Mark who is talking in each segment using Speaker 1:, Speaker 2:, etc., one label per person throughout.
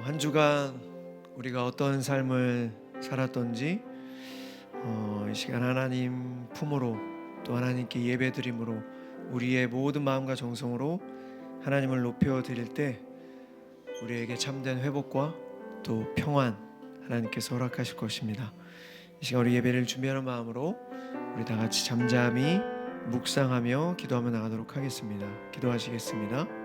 Speaker 1: 한 주간 우리가 어떤 삶을 살았던지 이 시간 하나님 품으로 또 하나님께 예배드림으로 우리의 모든 마음과 정성으로 하나님을 높여 드릴 때 우리에게 참된 회복과 또 평안 하나님께서 허락하실 것입니다. 이 시간 우리 예배를 준비하는 마음으로 우리 다 같이 잠잠히 묵상하며 기도하며 나가도록 하겠습니다. 기도하시겠습니다.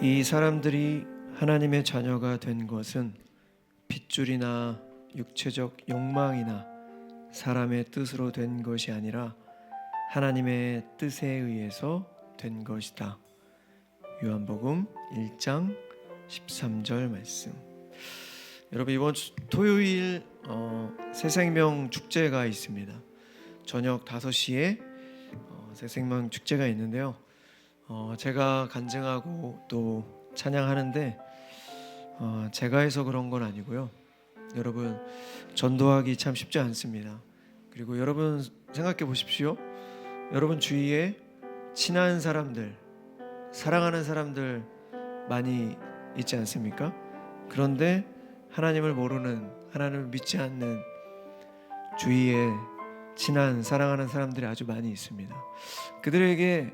Speaker 1: 이 사람들이 하나님의 자녀가 된 것은 핏줄이나 육체적 욕망이나 사람의 뜻으로 된 것이 아니라 하나님의 뜻에 의해서 된 것이다. 요한복음 1장 13절 말씀. 여러분, 이번 토요일 새생명 축제가 있습니다. 저녁 5시에 새생명 축제가 있는데요. 제가 간증하고 또 찬양하는데 제가 해서 그런 건 아니고요. 여러분, 전도하기 참 쉽지 않습니다. 그리고 여러분 생각해 보십시오. 여러분 주위에 친한 사람들, 사랑하는 사람들 많이 있지 않습니까? 그런데 하나님을 모르는, 하나님을 믿지 않는 주위에 친한, 사랑하는 사람들이 아주 많이 있습니다. 그들에게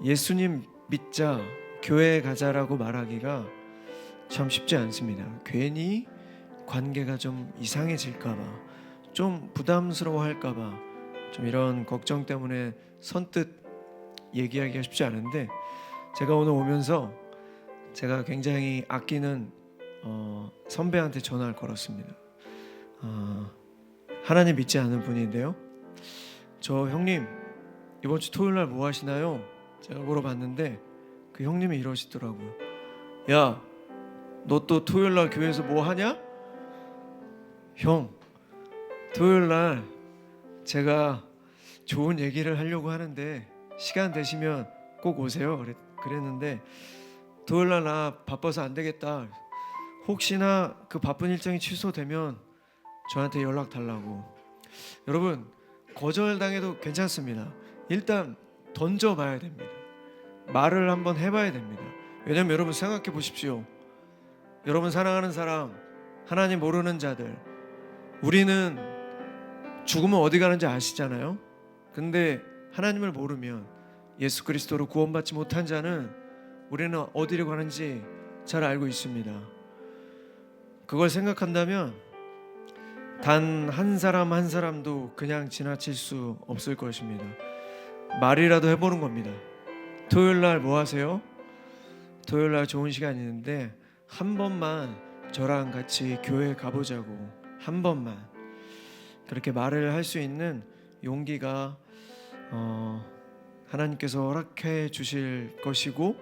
Speaker 1: 예수님 믿자, 교회에 가자라고 말하기가 참 쉽지 않습니다. 괜히 관계가 좀 이상해질까봐, 좀 부담스러워할까봐, 좀 이런 걱정 때문에 선뜻 얘기하기가 쉽지 않은데, 제가 오늘 오면서 제가 굉장히 아끼는 선배한테 전화를 걸었습니다. 하나님 믿지 않는 분인데요. 저 형님, 이번 주 토요일 날 뭐 하시나요? 제가 물어봤는데 그 형님이 이러시더라고요. 야, 너 또 토요일 날 교회에서 뭐 하냐? 형, 토요일 날 제가 좋은 얘기를 하려고 하는데 시간 되시면 꼭 오세요. 그랬는데 토요일 날 나 바빠서 안 되겠다. 혹시나 그 바쁜 일정이 취소되면 저한테 연락 달라고. 여러분, 거절당해도 괜찮습니다. 일단 던져봐야 됩니다. 말을 한번 해봐야 됩니다. 왜냐면 여러분 생각해 보십시오. 여러분 사랑하는 사람, 하나님 모르는 자들, 우리는 죽으면 어디 가는지 아시잖아요. 근데 하나님을 모르면, 예수 그리스도로 구원받지 못한 자는 우리는 어디로 가는지 잘 알고 있습니다. 그걸 생각한다면 단 한 사람 한 사람도 그냥 지나칠 수 없을 것입니다. 말이라도 해보는 겁니다. 토요일 날 뭐 하세요? 토요일 날 좋은 시간 있는데 한 번만 저랑 같이 교회 가보자고, 한 번만. 그렇게 말을 할 수 있는 용기가 하나님께서 허락해 주실 것이고,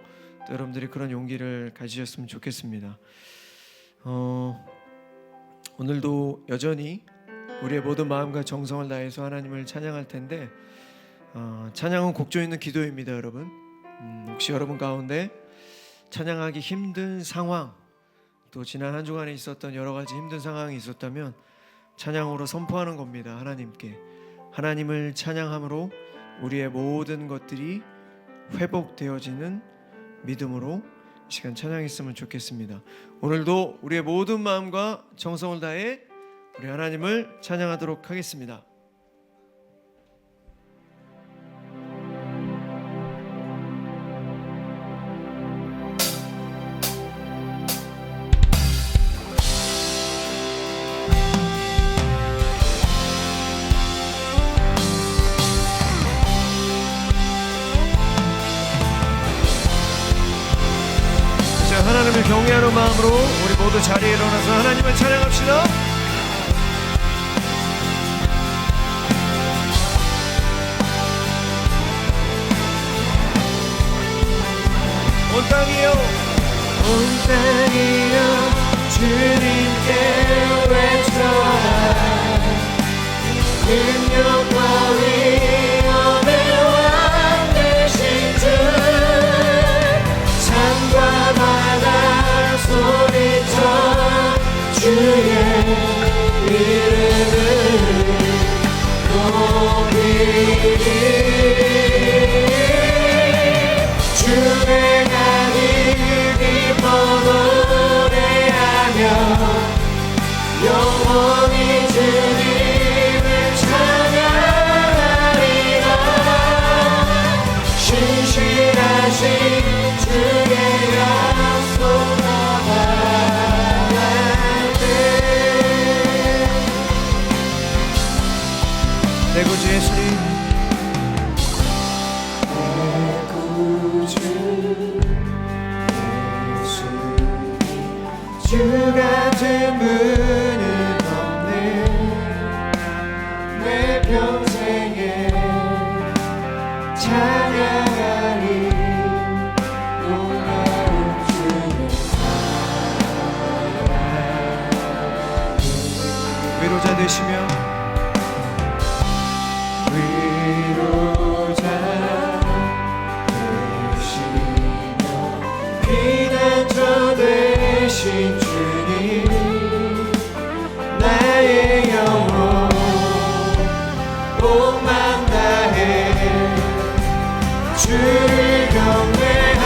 Speaker 1: 또 여러분들이 그런 용기를 가지셨으면 좋겠습니다. 오늘도 여전히 우리의 모든 마음과 정성을 다해서 하나님을 찬양할 텐데, 찬양은 곡조 있는 기도입니다. 여러분, 혹시 여러분 가운데 찬양하기 힘든 상황, 또 지난 한 주간에 있었던 여러 가지 힘든 상황이 있었다면 찬양으로 선포하는 겁니다. 하나님께. 하나님을 찬양함으로 우리의 모든 것들이 회복되어지는 믿음으로 이 시간 찬양했으면 좋겠습니다. 오늘도 우리의 모든 마음과 정성을 다해 우리 하나님을 찬양하도록 하겠습니다. 하나님을 경외하는 마음으로 우리 모두 자리에 일어나서 하나님을 찬양합시다. 온 땅이여 외쳐라. 능력과 위엄의 왕 되신 주, 산과 바다 소리쳐 주의 이름을 높이리. 주행하니 기뻐 노래하며 영원히 주님을 찬양하리라. 신실하신 주의 약속 나가는데 내 구주 예수님, 내 구주 예수님, 주 같은 분은 없네. 내 평생에 찬양하리. 놀라운 주의 사랑, 위로자 되시며 피난처 되신 주님, 나의 영혼 목만 다해 주를 경배하니라.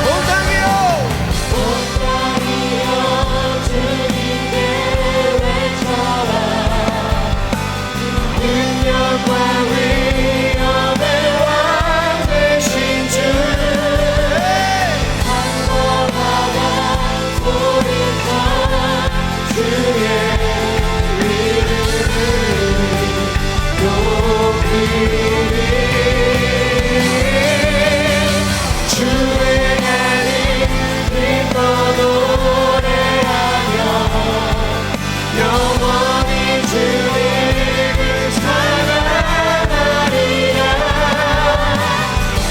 Speaker 1: 온 땅이여, 온 땅이여 주님께 외쳐라. 능력과 위엄의 왕 되신 주, 산과 바다 소리쳐 주의 이름을 높이리. 주행하니 기뻐 노래하며 영원히 주님을 찬양하리라.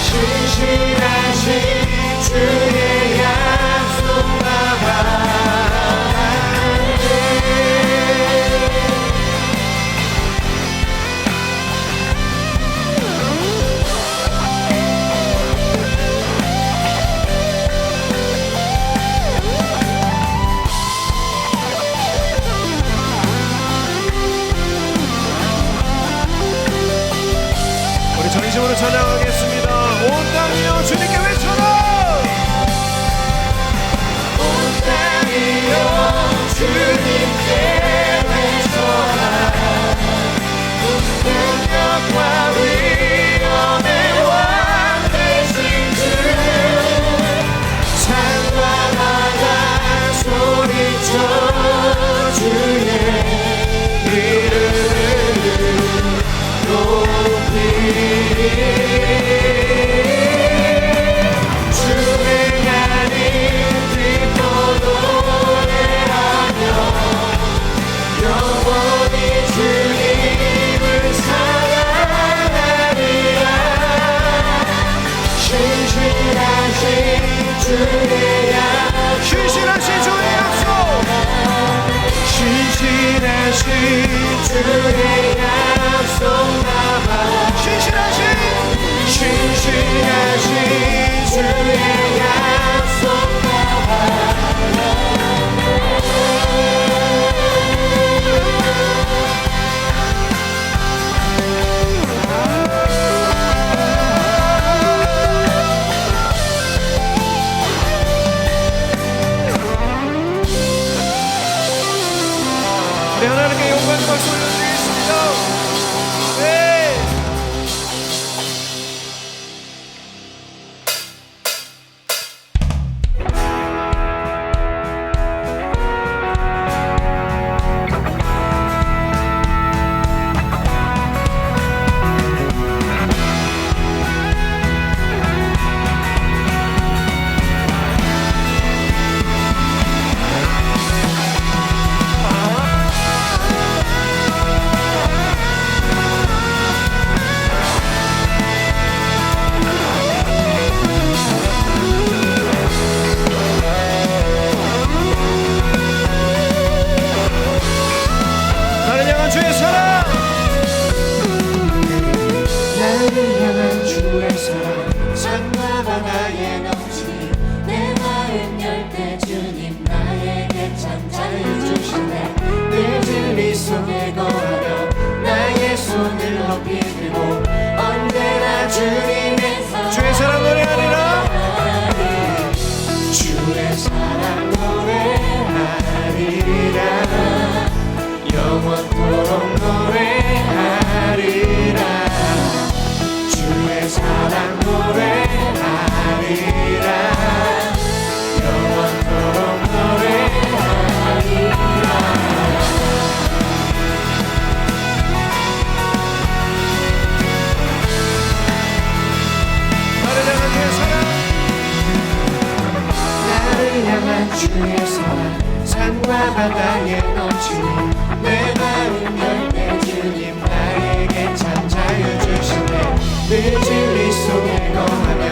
Speaker 1: 신실하신 주의 약속 나가는데 우리 전심으로 찬양하겠습니다. 온 땅이여 주님께 외쳐라. 온 땅이여 주님께 외쳐라. 능력과 위엄의 왕 되신 주, 산과 바다 소리쳐 주의 이름을 높이리. 주행하니 기뻐 노래하며 영원히 주님을 사랑하리라. 신실하신 주의 약속, 신실하신 주의 약속, 신실하신 주의 약속 나가. 신실하신 주의 약속 나가. 우리 하나님께 영광과 박수 올려드리겠습니다. 네. 한번 주의 사랑.
Speaker 2: 나를 향한 주의 사랑 산과 바다에 넘치니 내 마음 열 때 주님 나에게 참 자유 주시네. 늘 진리 속에 거하며 나의 손을 높이 들고 언제나 주님의 사랑
Speaker 1: 주의 사랑 노래하리라.
Speaker 2: 주의 사랑 노래하리라. 영원토록 노래하리라. 주의 사랑 노래하리라. 영원토록 노래하리라.
Speaker 1: 나를 향한 주의 사랑.
Speaker 2: 나를 향한 주의 사랑 산과 바다에 넘치니 내 마음 열 때 주님 나에게 참 자유 주시네. 늘 진리 속에 거하며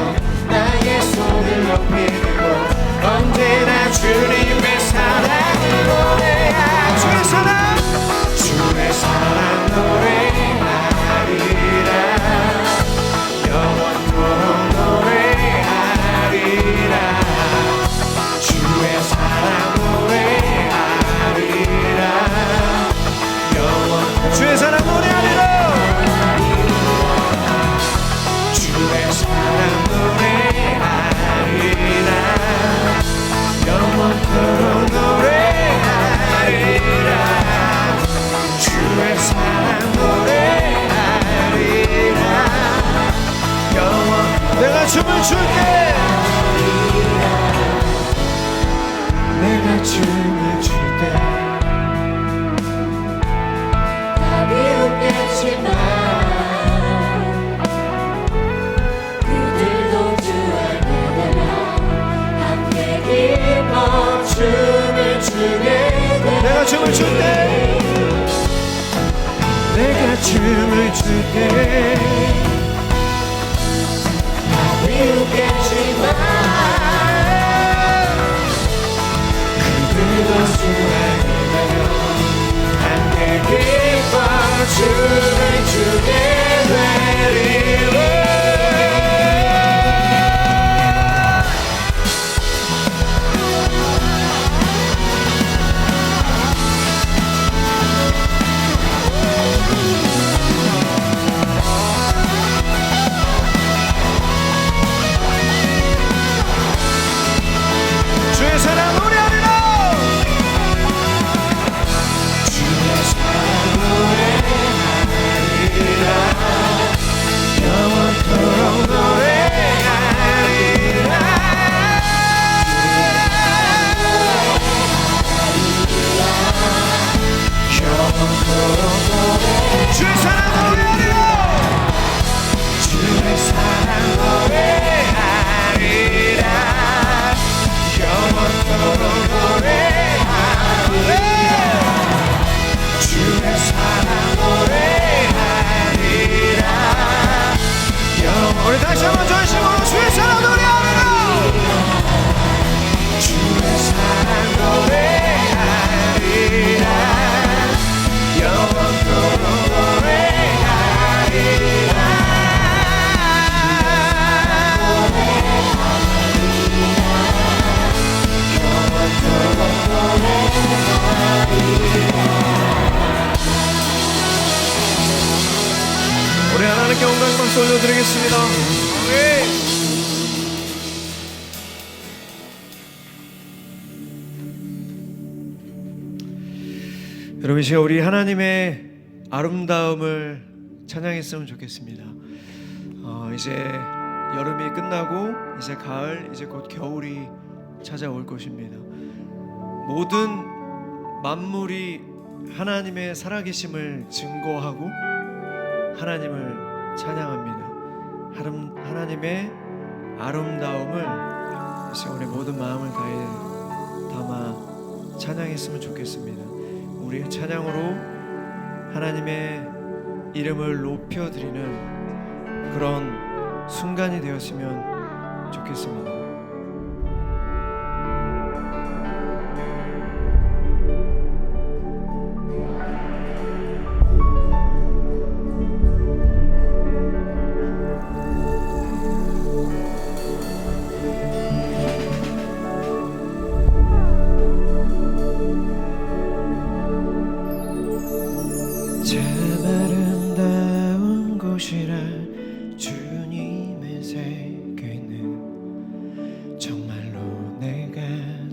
Speaker 2: 나의 손을 높이 들고 언제나 주님의 사랑을 노래하. 주의 사랑 주의 사랑 노래하리라. 영원토록 노래하리라. 주의 사랑 노래하리라. 영원토록
Speaker 1: 주의 사랑 노래하리라.
Speaker 2: 주의 사랑 노래하리라. 영원토록 노래하리라. 주의 사랑 노래하리라. 영원
Speaker 1: 내가 춤을 출게.
Speaker 2: 내가 춤을 출 때 다 비웃겠지만 그들도 주 알게 되면 함께 기뻐 춤을 추게 돼.
Speaker 1: 내가 춤을 출 때.
Speaker 2: 내가 춤을 출 때 다 비웃겠지만 그들도 주 알게 되면 함께 기뻐 춤을 추게 되리라.
Speaker 1: 주의 사랑 노래하리라.
Speaker 2: 주의 사랑 노래하리라. 영원토록 노래하리라. 영원토록 노래하리라.
Speaker 1: 주의 사랑 노래하리라.
Speaker 2: 주의 사랑 노래하리라. 영원토록 노래하리라. 주의 사랑 노래하리라.
Speaker 1: 우리 다시 한번 전심으로 주의 사랑 노래하리라.
Speaker 2: 주의 사랑 노래하리라. 영원토록 노래하리라. 영원토록
Speaker 1: 우리 하나님께 온갖 박수 올려드리겠습니다. 아멘. 여러분, 이 시간 우리 하나님의 아름다움을 찬양했으면 좋겠습니다. 이제 여름이 끝나고 이제 가을, 이제 곧 겨울이 찾아올 것입니다. 모든 만물이 하나님의 살아계심을 증거하고 하나님을 찬양합니다. 하나님의 아름다움을 이제 우리 모든 마음을 다해 담아 찬양했으면 좋겠습니다. 우리의 찬양으로 하나님의 이름을 높여드리는 그런 순간이 되었으면 좋겠습니다. 참 아름다운 곳이라 주님의 세계는 정말로 내가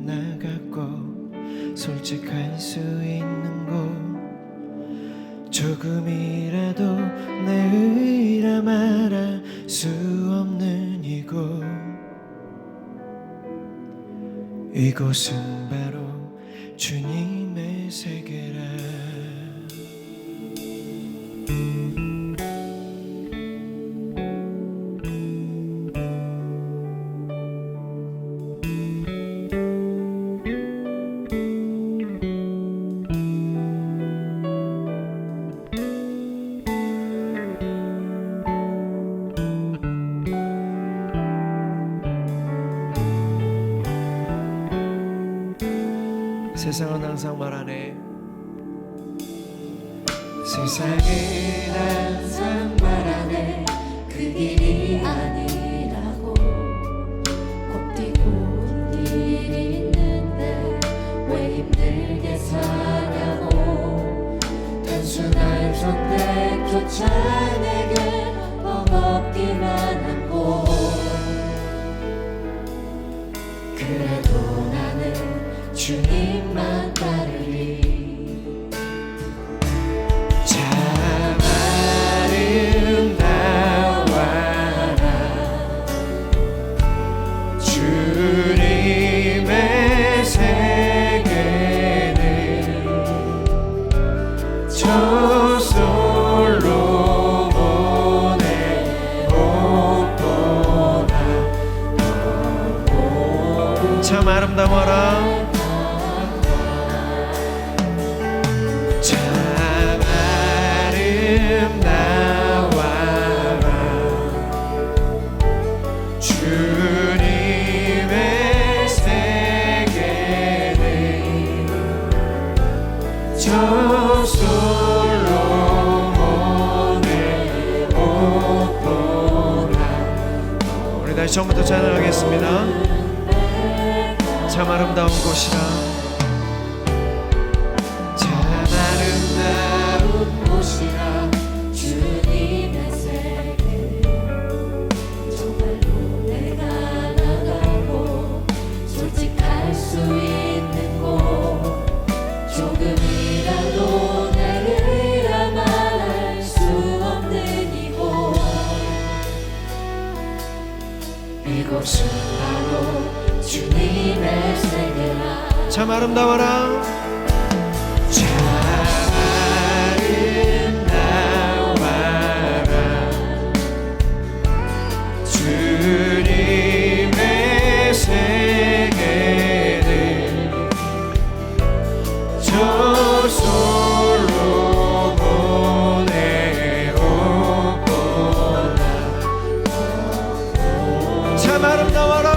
Speaker 1: 나갔고 솔직할 수 있는 곳 조금이라도 내 의라 말할 수 없는 이곳은 바로 주님의 세계라. 세상은 항상 말하네. 세상은
Speaker 2: 항상 말하네. 그 길이 아니라고. 꼭 뛰고 일이 있는데 왜 힘들게 사냐고. 단순한 선택조차 내게 버겁기만 하고. 그래도 나는 주님만 따르리.
Speaker 1: 참 아름다워라 주님의 세계는 저 솔로몬의 옷보다 참 아름다워라. 참 아름다워라 주님의 세계는 저 솔로몬의 옷보다. 우리 다시 처음부터 찬양하겠습니다. 참 아름다운 곳이라.
Speaker 2: 곳이라 주님의 세계. 정말로 내가 나가고 솔직할 수 있는 곳 조금이라도 내 의라 말할 수 없는 이곳은 바로 주님의 세계라.
Speaker 1: 참 아름다워라. 주님의 세계는 저 솔로몬의 옷보다 참 아름다워라.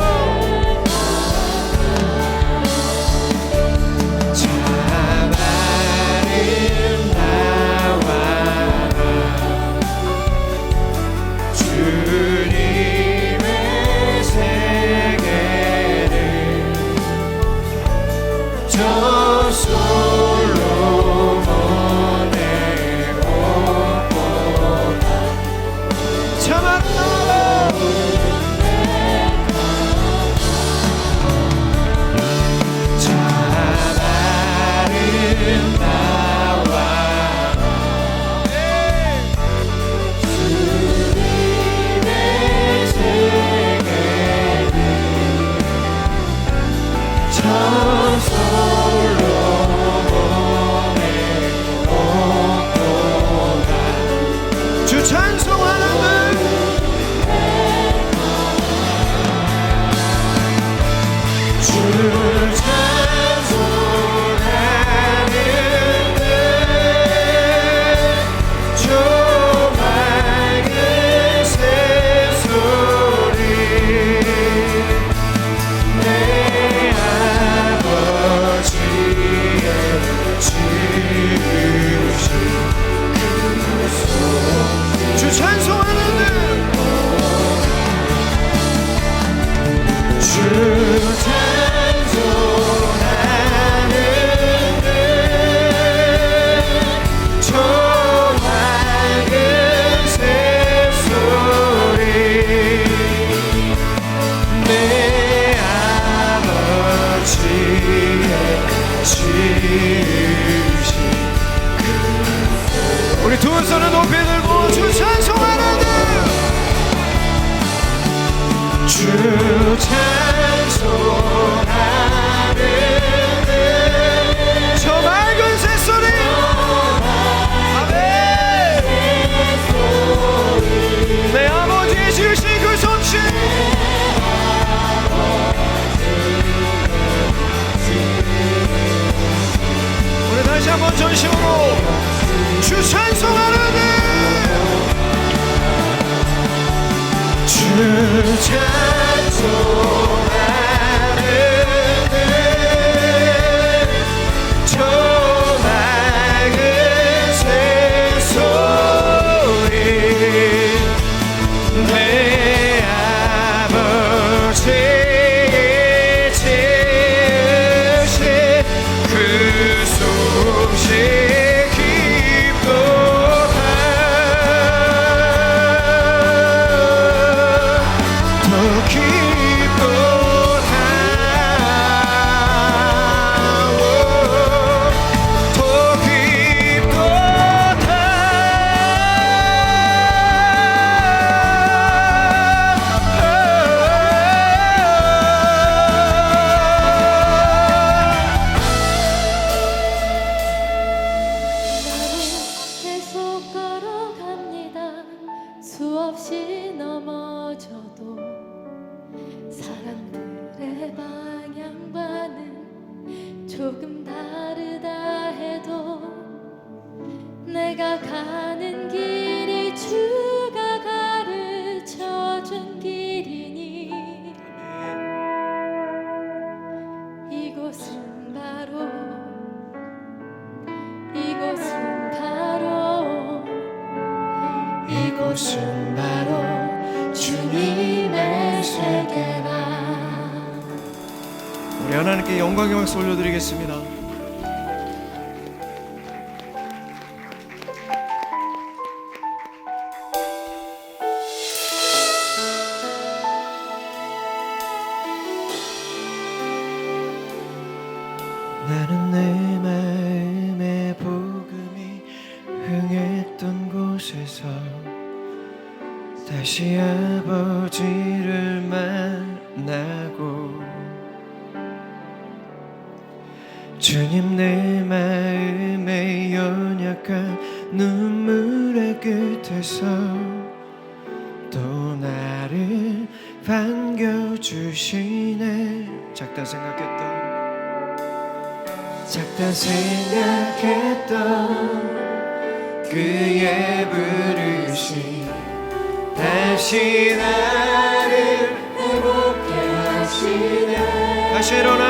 Speaker 1: 우리 두 손을 높이 들고 주 찬송하는 주 찬송하는 저 맑은 새소리 아멘 내 아버지 주신 그 솜씨 우리 다시 한번 전심으로 주 찬송하는 주 찬송하는 저 맑은 새소리 내 아버지의 지으신 그 솜씨
Speaker 2: 수없이 넘어져도 사람들의 방향과는 조금 다르다 해도 내가 가는 길이 주가 가르쳐준 길이니 이곳은 바로 이곳은 바로 주님의 세계라.
Speaker 1: 우리 하나님께 영광의 박수 올려드리겠습니다. 나는 내 마음의 복음이 흥했던 곳에서 다시 아버지를 만나고 주님 내 마음의 연약한 눈물의 끝에서 또 나를 반겨주시네. 작다 생각했던 그의 부르심 다시 나를 회복해 하시네. 다시 일어나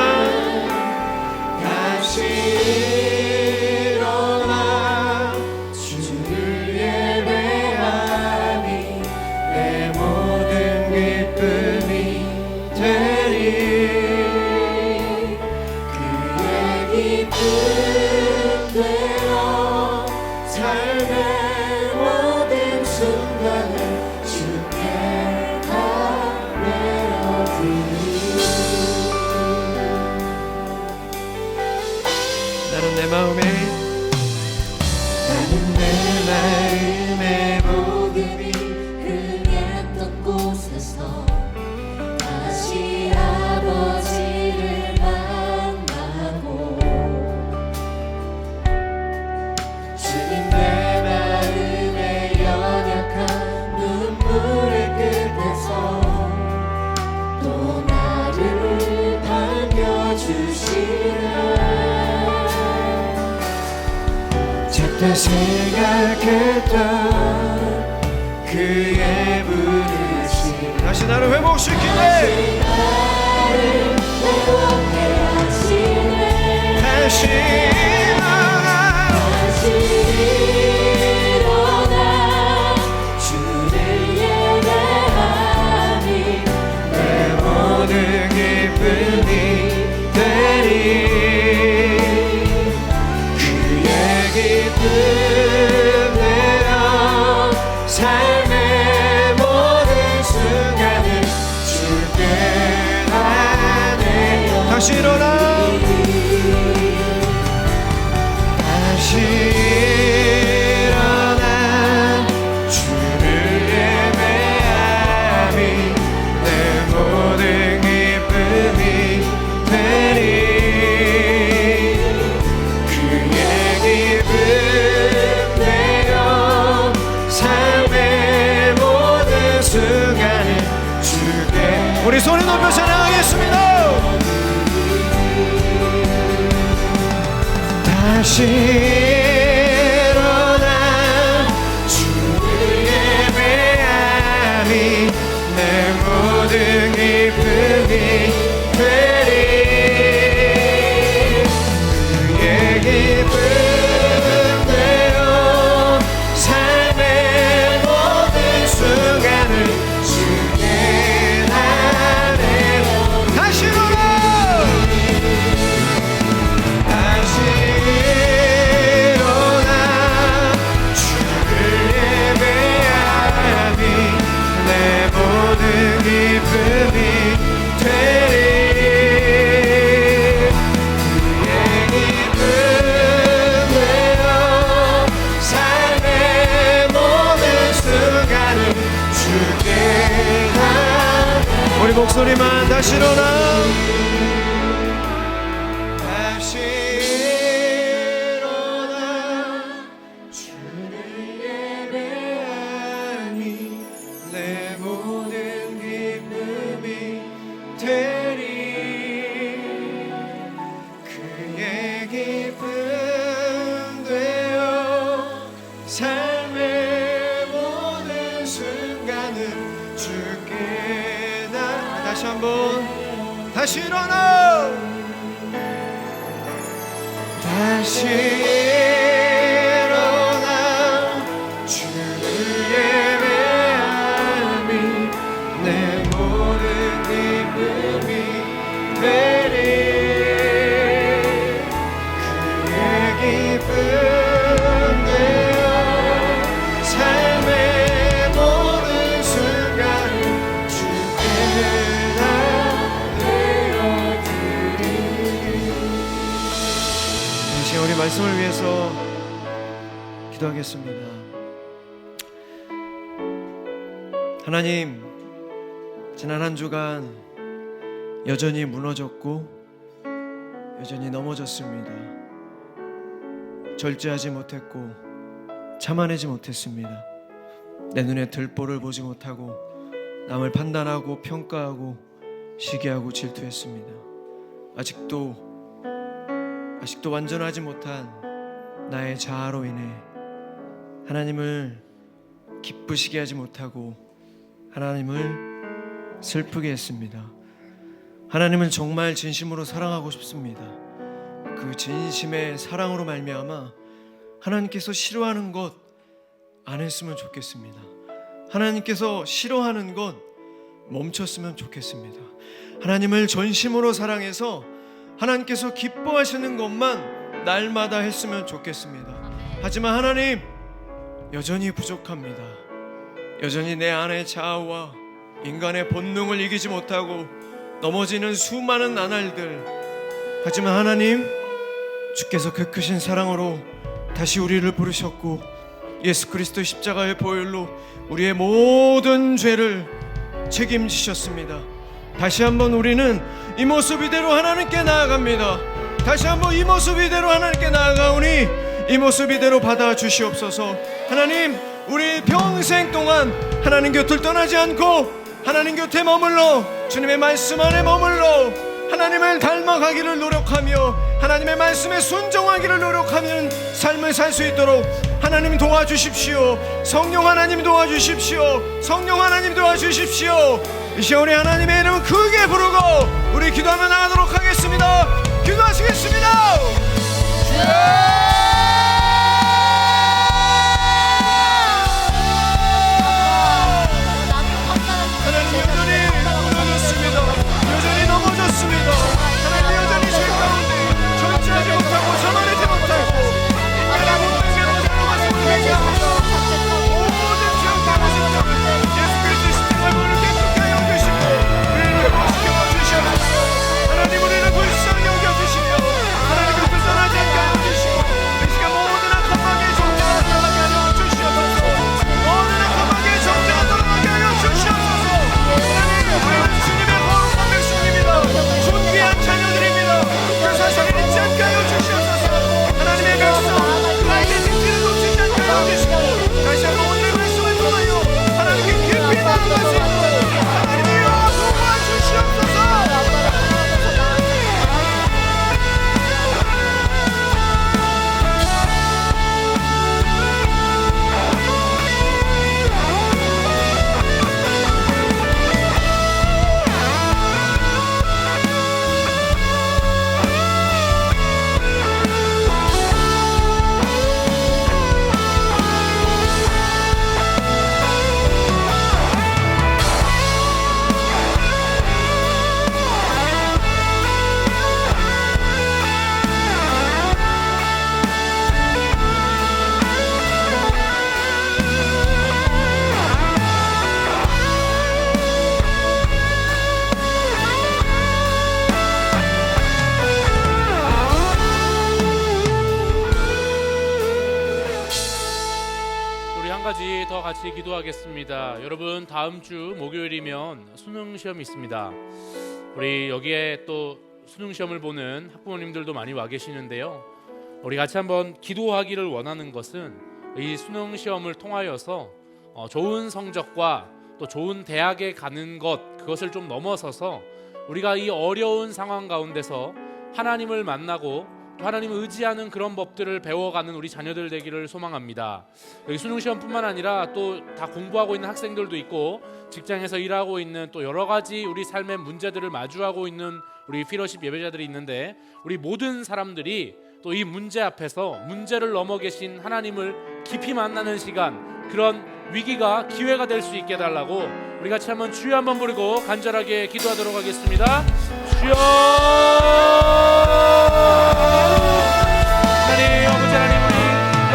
Speaker 1: 주를 예배함이 내 모든 기쁨이 되리. 그의 기쁨 되어 삶의 모든 순간을 주께 다 내어드리. 나는 내 마음의 복음이
Speaker 2: 흥했던 곳에서 다시 아버지를 만나고 주님 내 마음의 연약한 눈물의 끝에서 또 나를 반겨주시네.
Speaker 1: 작다 생각했던 그의 부르심 다시 나를 회복시키네. 다시
Speaker 2: 일어나 주를 예배하니
Speaker 1: 내 모든 기쁨이 되리. 그의 기쁨 내어 삶의 모든 순간을 주께 다 내어. 다시 일어나 다시 일어나 다시 일어나 주를 예배함이 내 모든 기쁨이 되리. 그의 기쁨 되어 삶의 모든 순간을 주께 나누며 다시 일어나 다시 일어나 주를 예배하니 내 모든 기쁨이 되리. 그의 기쁨 되어 삶의 모든 순간을 주께 우리 목소리만 다시 일어나 다시 일어나 주를 예배하니 내 모든 기쁨이 되리. 그의 기쁨 되어 삶의 모든 순간을 주께 다시 한번 다시 일어나 다시 일어나 주를 예배하니 내 모든 기쁨이 되리. 그의 기쁨 되어 삶의 모든 순간을 주께 우리 말씀을 위해서 기도하겠습니다. 하나님, 지난 한 주간 여전히 무너졌고 여전히 넘어졌습니다. 절제하지 못했고 참아내지 못했습니다. 내 눈에 들보를 보지 못하고 남을 판단하고 평가하고 시기하고 질투했습니다. 아직도 완전하지 못한 나의 자아로 인해 하나님을 기쁘시게 하지 못하고 하나님을 슬프게 했습니다. 하나님을 정말 진심으로 사랑하고 싶습니다. 그 진심의 사랑으로 말미암아 하나님께서 싫어하는 것 안 했으면 좋겠습니다. 하나님께서 싫어하는 것 멈췄으면 좋겠습니다. 하나님을 전심으로 사랑해서 하나님께서 기뻐하시는 것만 날마다 했으면 좋겠습니다. 하지만 하나님, 여전히 부족합니다. 여전히 내 안의 자아와 인간의 본능을 이기지 못하고 넘어지는 수많은 나날들. 하지만 하나님, 주께서 그 크신 사랑으로 다시 우리를 부르셨고 예수 그리스도의 십자가의 보혈로 우리의 모든 죄를 책임지셨습니다. 다시 한번 우리는 이 모습 이대로 하나님께 나아갑니다. 다시 한번 이 모습 이대로 하나님께 나아가오니 이 모습 이대로 받아주시옵소서. 하나님, 우리 평생 동안 하나님 곁을 떠나지 않고 하나님 곁에 머물러 주님의 말씀 안에 머물러 하나님을 닮아가기를 노력하며 하나님의 말씀에 순종하기를 노력하는 삶을 살 수 있도록 하나님 도와주십시오. 성령 하나님 도와주십시오. 성령 하나님 도와주십시오. 이 시간에 하나님의 이름 크게 부르고 우리 기도하며 나가도록 하겠습니다. 기도하시겠습니다. 하나님 여전히 무너졌습니다. 여전히 넘어졌습니다. 하나님 여전히 죄 가운데 절제하지 못하고 참아내지 못하고 인간의 본능대로 살아가시고 계십니다. 모든 죄 가보신 예수 그리스도 십자가의 보혈을 깨끗게 여기시고 우리를 회복시켜 주시옵소서. 하나님, 우리를 불쌍히 여겨주시며 하나님 곁을 떠나지 않게 하여 주시고
Speaker 3: 한 가지 더 같이 기도하겠습니다. 여러분, 다음 주 목요일이면 수능 시험이 있습니다. 우리 여기에 또 수능 시험을 보는 학부모님들도 많이 와 계시는데요. 우리 같이 한번 기도하기를 원하는 것은 이 수능 시험을 통하여서 좋은 성적과 또 좋은 대학에 가는 그것을 좀 넘어서서 우리가 이 어려운 상황 가운데서 하나님을 만나고 또 하나님을 의지하는 그런 법들을 배워가는 우리 자녀들 되기를 소망합니다. 여기 수능 시험뿐만 아니라 또 다 공부하고 있는 학생들도 있고 직장에서 일하고 있는 또 여러 가지 우리 삶의 문제들을 마주하고 있는 우리 피러십 예배자들이 있는데, 우리 모든 사람들이 또 이 문제 앞에서 문제를 넘어 계신 하나님을 깊이 만나는 시간, 그런 위기가 기회가 될 수 있게 해달라고 우리 같이 한번 주여 한번 부르고 간절하게 기도하도록 하겠습니다. 주여, 하나님 아버지, 하나님 우리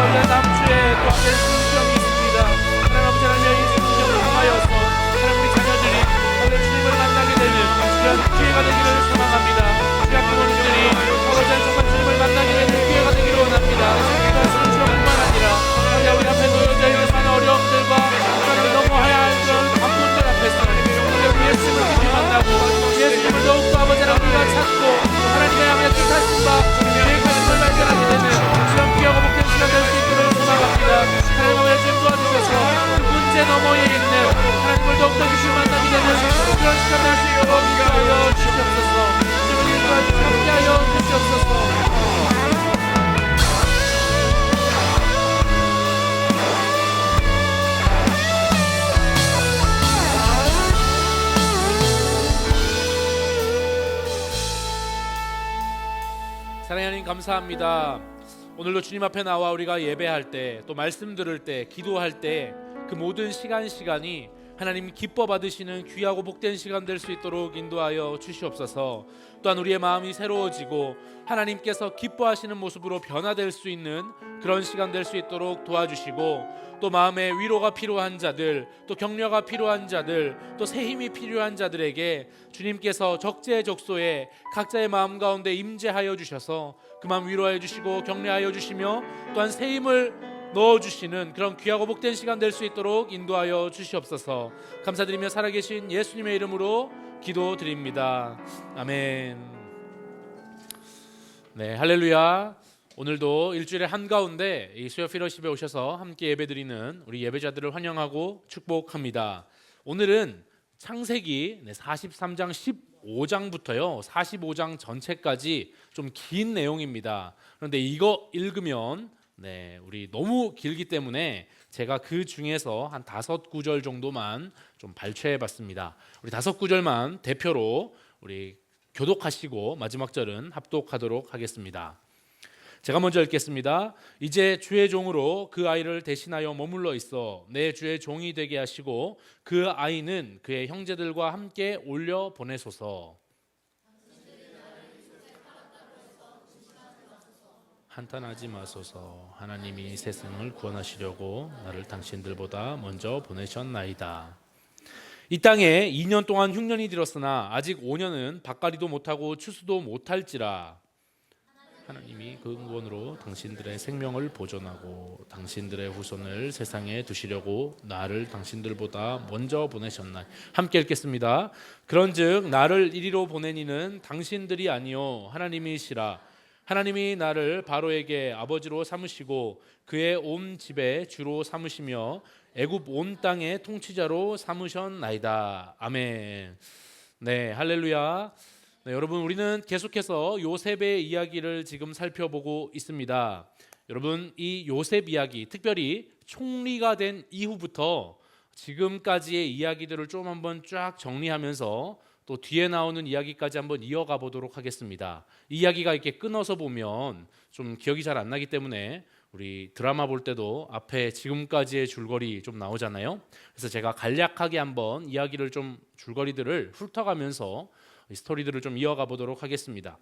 Speaker 3: 여기가 다음 주에 또 앞에 수능 시험이 있습니다. 하나님 아버지, 하나님 이 수능 시험을 통하여서 하나님 우리 자녀들이 오늘 주님을 만나게 되는 그런 기회가 되기를 소망합니다. 우리 학부모님들이 아버지 정말 주님을 만나게 되는 기회가 되기를 원합니다. 우리가 수능 시험뿐만 아니라 우리 앞에 놓여져 있는 많은 어려움들과 하나님을 넘어야 할 그런 관문들 앞에서 우리 예수님을 깊이 만나고 예수님을 더욱더 아버지 하나님 우리가 찾고 하나님의 향해 뜻하신 바 계획하신 걸 발견하게 되는 그런 귀하고 복된 시간 될 수 있기를 소망합니다. 하나님 아버지 주님 도와주셔서 그 문제 너머에 있는 하나님을 더욱더 깊이 만나게 되는 그런 시간 될 수 있도록 인도하여 주시옵소서. 주님 함께하여 주시옵소서. 사랑하는 하나님 감사합니다. 오늘도 주님 앞에 나와 우리가 예배할 때, 또 말씀 들을 때, 기도할 때 그 모든 시간이 하나님 기뻐 받으시는 귀하고 복된 시간 될 수 있도록 인도하여 주시옵소서. 또한 우리의 마음이 새로워지고 하나님께서 기뻐하시는 모습으로 변화될 수 있는 그런 시간 될 수 있도록 도와주시고, 또 마음에 위로가 필요한 자들, 또 격려가 필요한 자들, 또 새 힘이 필요한 자들에게 주님께서 적재적소에 각자의 마음 가운데 임재하여 주셔서 그 마음 위로하여 주시고 격려하여 주시며 또한 새 힘을 넣어주시는 그런 귀하고 복된 시간 될 수 있도록 인도하여 주시옵소서. 감사드리며 살아계신 예수님의 이름으로 기도드립니다. 아멘. 네, 할렐루야. 오늘도 일주일의 한가운데 이 수요 피러십에 오셔서 함께 예배드리는 우리 예배자들을 환영하고 축복합니다. 오늘은 창세기 43장 15장부터요 45장 전체까지 좀 긴 내용입니다. 그런데 이거 읽으면 우리 너무 길기 때문에 제가 그 중에서 한 5구절 정도만 좀 발췌해봤습니다. 우리 5구절만 대표로 우리 교독하시고 마지막 절은 합독하도록 하겠습니다. 제가 먼저 읽겠습니다. 이제 주의 종으로 그 아이를 대신하여 머물러 있어 내 주의 종이 되게 하시고 그 아이는 그의 형제들과 함께 올려 보내소서. 한탄하지 마소서. 하나님이 세상을 구원하시려고 나를 당신들보다 먼저 보내셨나이다. 이 땅에 2년 동안 흉년이 들었으나 아직 5년은 밭갈이도 못하고 추수도 못할지라. 하나님이 그 구원으로 당신들의 생명을 보존하고 당신들의 후손을 세상에 두시려고 나를 당신들보다 먼저 보내셨나이다. 함께 읽겠습니다. 그런즉 나를 이리로 보내니는 당신들이 아니요 하나님이시라. 하나님이 나를 바로에게 아버지로 삼으시고 그의 온 집에 주로 삼으시며 애굽 온 땅의 통치자로 삼으셨나이다. 아멘. 네, 할렐루야. 네, 여러분, 우리는 계속해서 요셉의 이야기를 지금 살펴보고 있습니다. 여러분, 이 요셉 이야기, 특별히 총리가 된 이후부터 지금까지의 이야기들을 좀 한번 쫙 정리하면서 또 뒤에 나오는 이야기까지 한번 이어가 보도록 하겠습니다. 이 이야기가 이렇게 끊어서 보면 좀 기억이 잘 안 나기 때문에 우리 드라마 볼 때도 앞에 지금까지의 줄거리 좀 나오잖아요. 그래서 제가 간략하게 한번 이야기를 좀 줄거리들을 훑어가면서 스토리들을 좀 이어가 보도록 하겠습니다.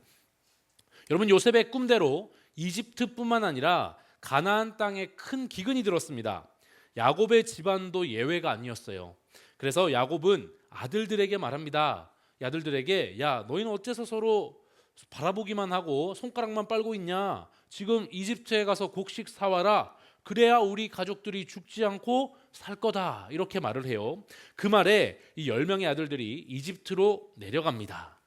Speaker 3: 여러분, 요셉의 꿈대로 이집트뿐만 아니라 가나안 땅에 큰 기근이 들었습니다. 야곱의 집안도 예외가 아니었어요. 그래서 야곱은 아들들에게 말합니다. 아들들에게, 야, 너희는 어째서 서로 바라보기만 하고 손가락만 빨고 있냐? 지금 이집트에 가서 곡식 사와라. 그래야 우리 가족들이 죽지 않고 살 거다. 이렇게 말을 해요. 그 말에 이 10명의 아들들이 이집트로 내려갑니다.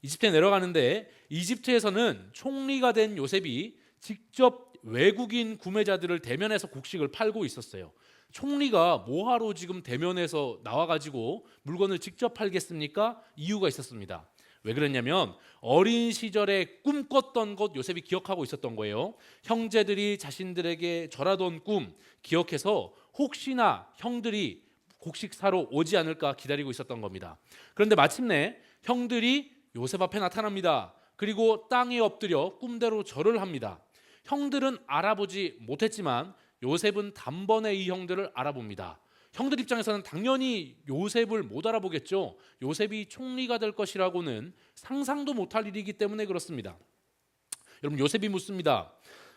Speaker 3: 이집트에 내려가는데 이집트에서는 총리가 된 요셉이 직접 외국인 구매자들을 대면해서 곡식을 팔고 있었어요. 총리가 뭐하러 지금 대면에서 나와가지고 물건을 직접 팔겠습니까? 이유가 있었습니다. 왜 그랬냐면 어린 시절에 꿈꿨던 것 요셉이 기억하고 있었던 거예요. 형제들이 자신들에게 절하던 꿈 기억해서 혹시나 형들이 곡식 사러 오지 않을까 기다리고 있었던 겁니다. 그런데 마침내 형들이 요셉 앞에 나타납니다. 그리고 땅에 엎드려 꿈대로 절을 합니다. 형들은 알아보지 못했지만 요셉은 단번에 이 형들을 알아봅니다. 형들 입장에서는 당연히 요셉을 못 알아보겠죠. 요셉이 총리가 될 것이라고는 상상도 못할 일이기 때문에 그렇습니다. 여러분, 요셉이 묻습니다.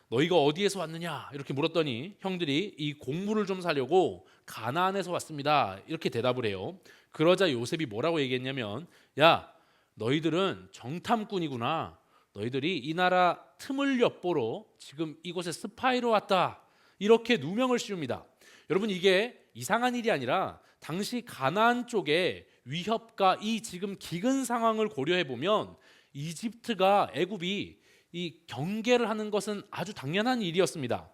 Speaker 3: 너희가 어디에서 왔느냐? 이렇게 물었더니 형들이 이 곡물을 좀 사려고 가나안에서 왔습니다. 이렇게 대답을 해요. 그러자 요셉이 뭐라고 얘기했냐면, 야, 너희들은 정탐꾼이구나. 너희들이 이 나라 틈을 엿보러 지금 이곳에 스파이로 왔다. 이렇게 누명을 씌웁니다. 여러분, 이게 이상한 일이 아니라 당시 가나안 쪽의 위협과 이 지금 기근 상황을 고려해 보면 이집트가 애굽이 이 경계를 하는 것은 아주 당연한 일이었습니다.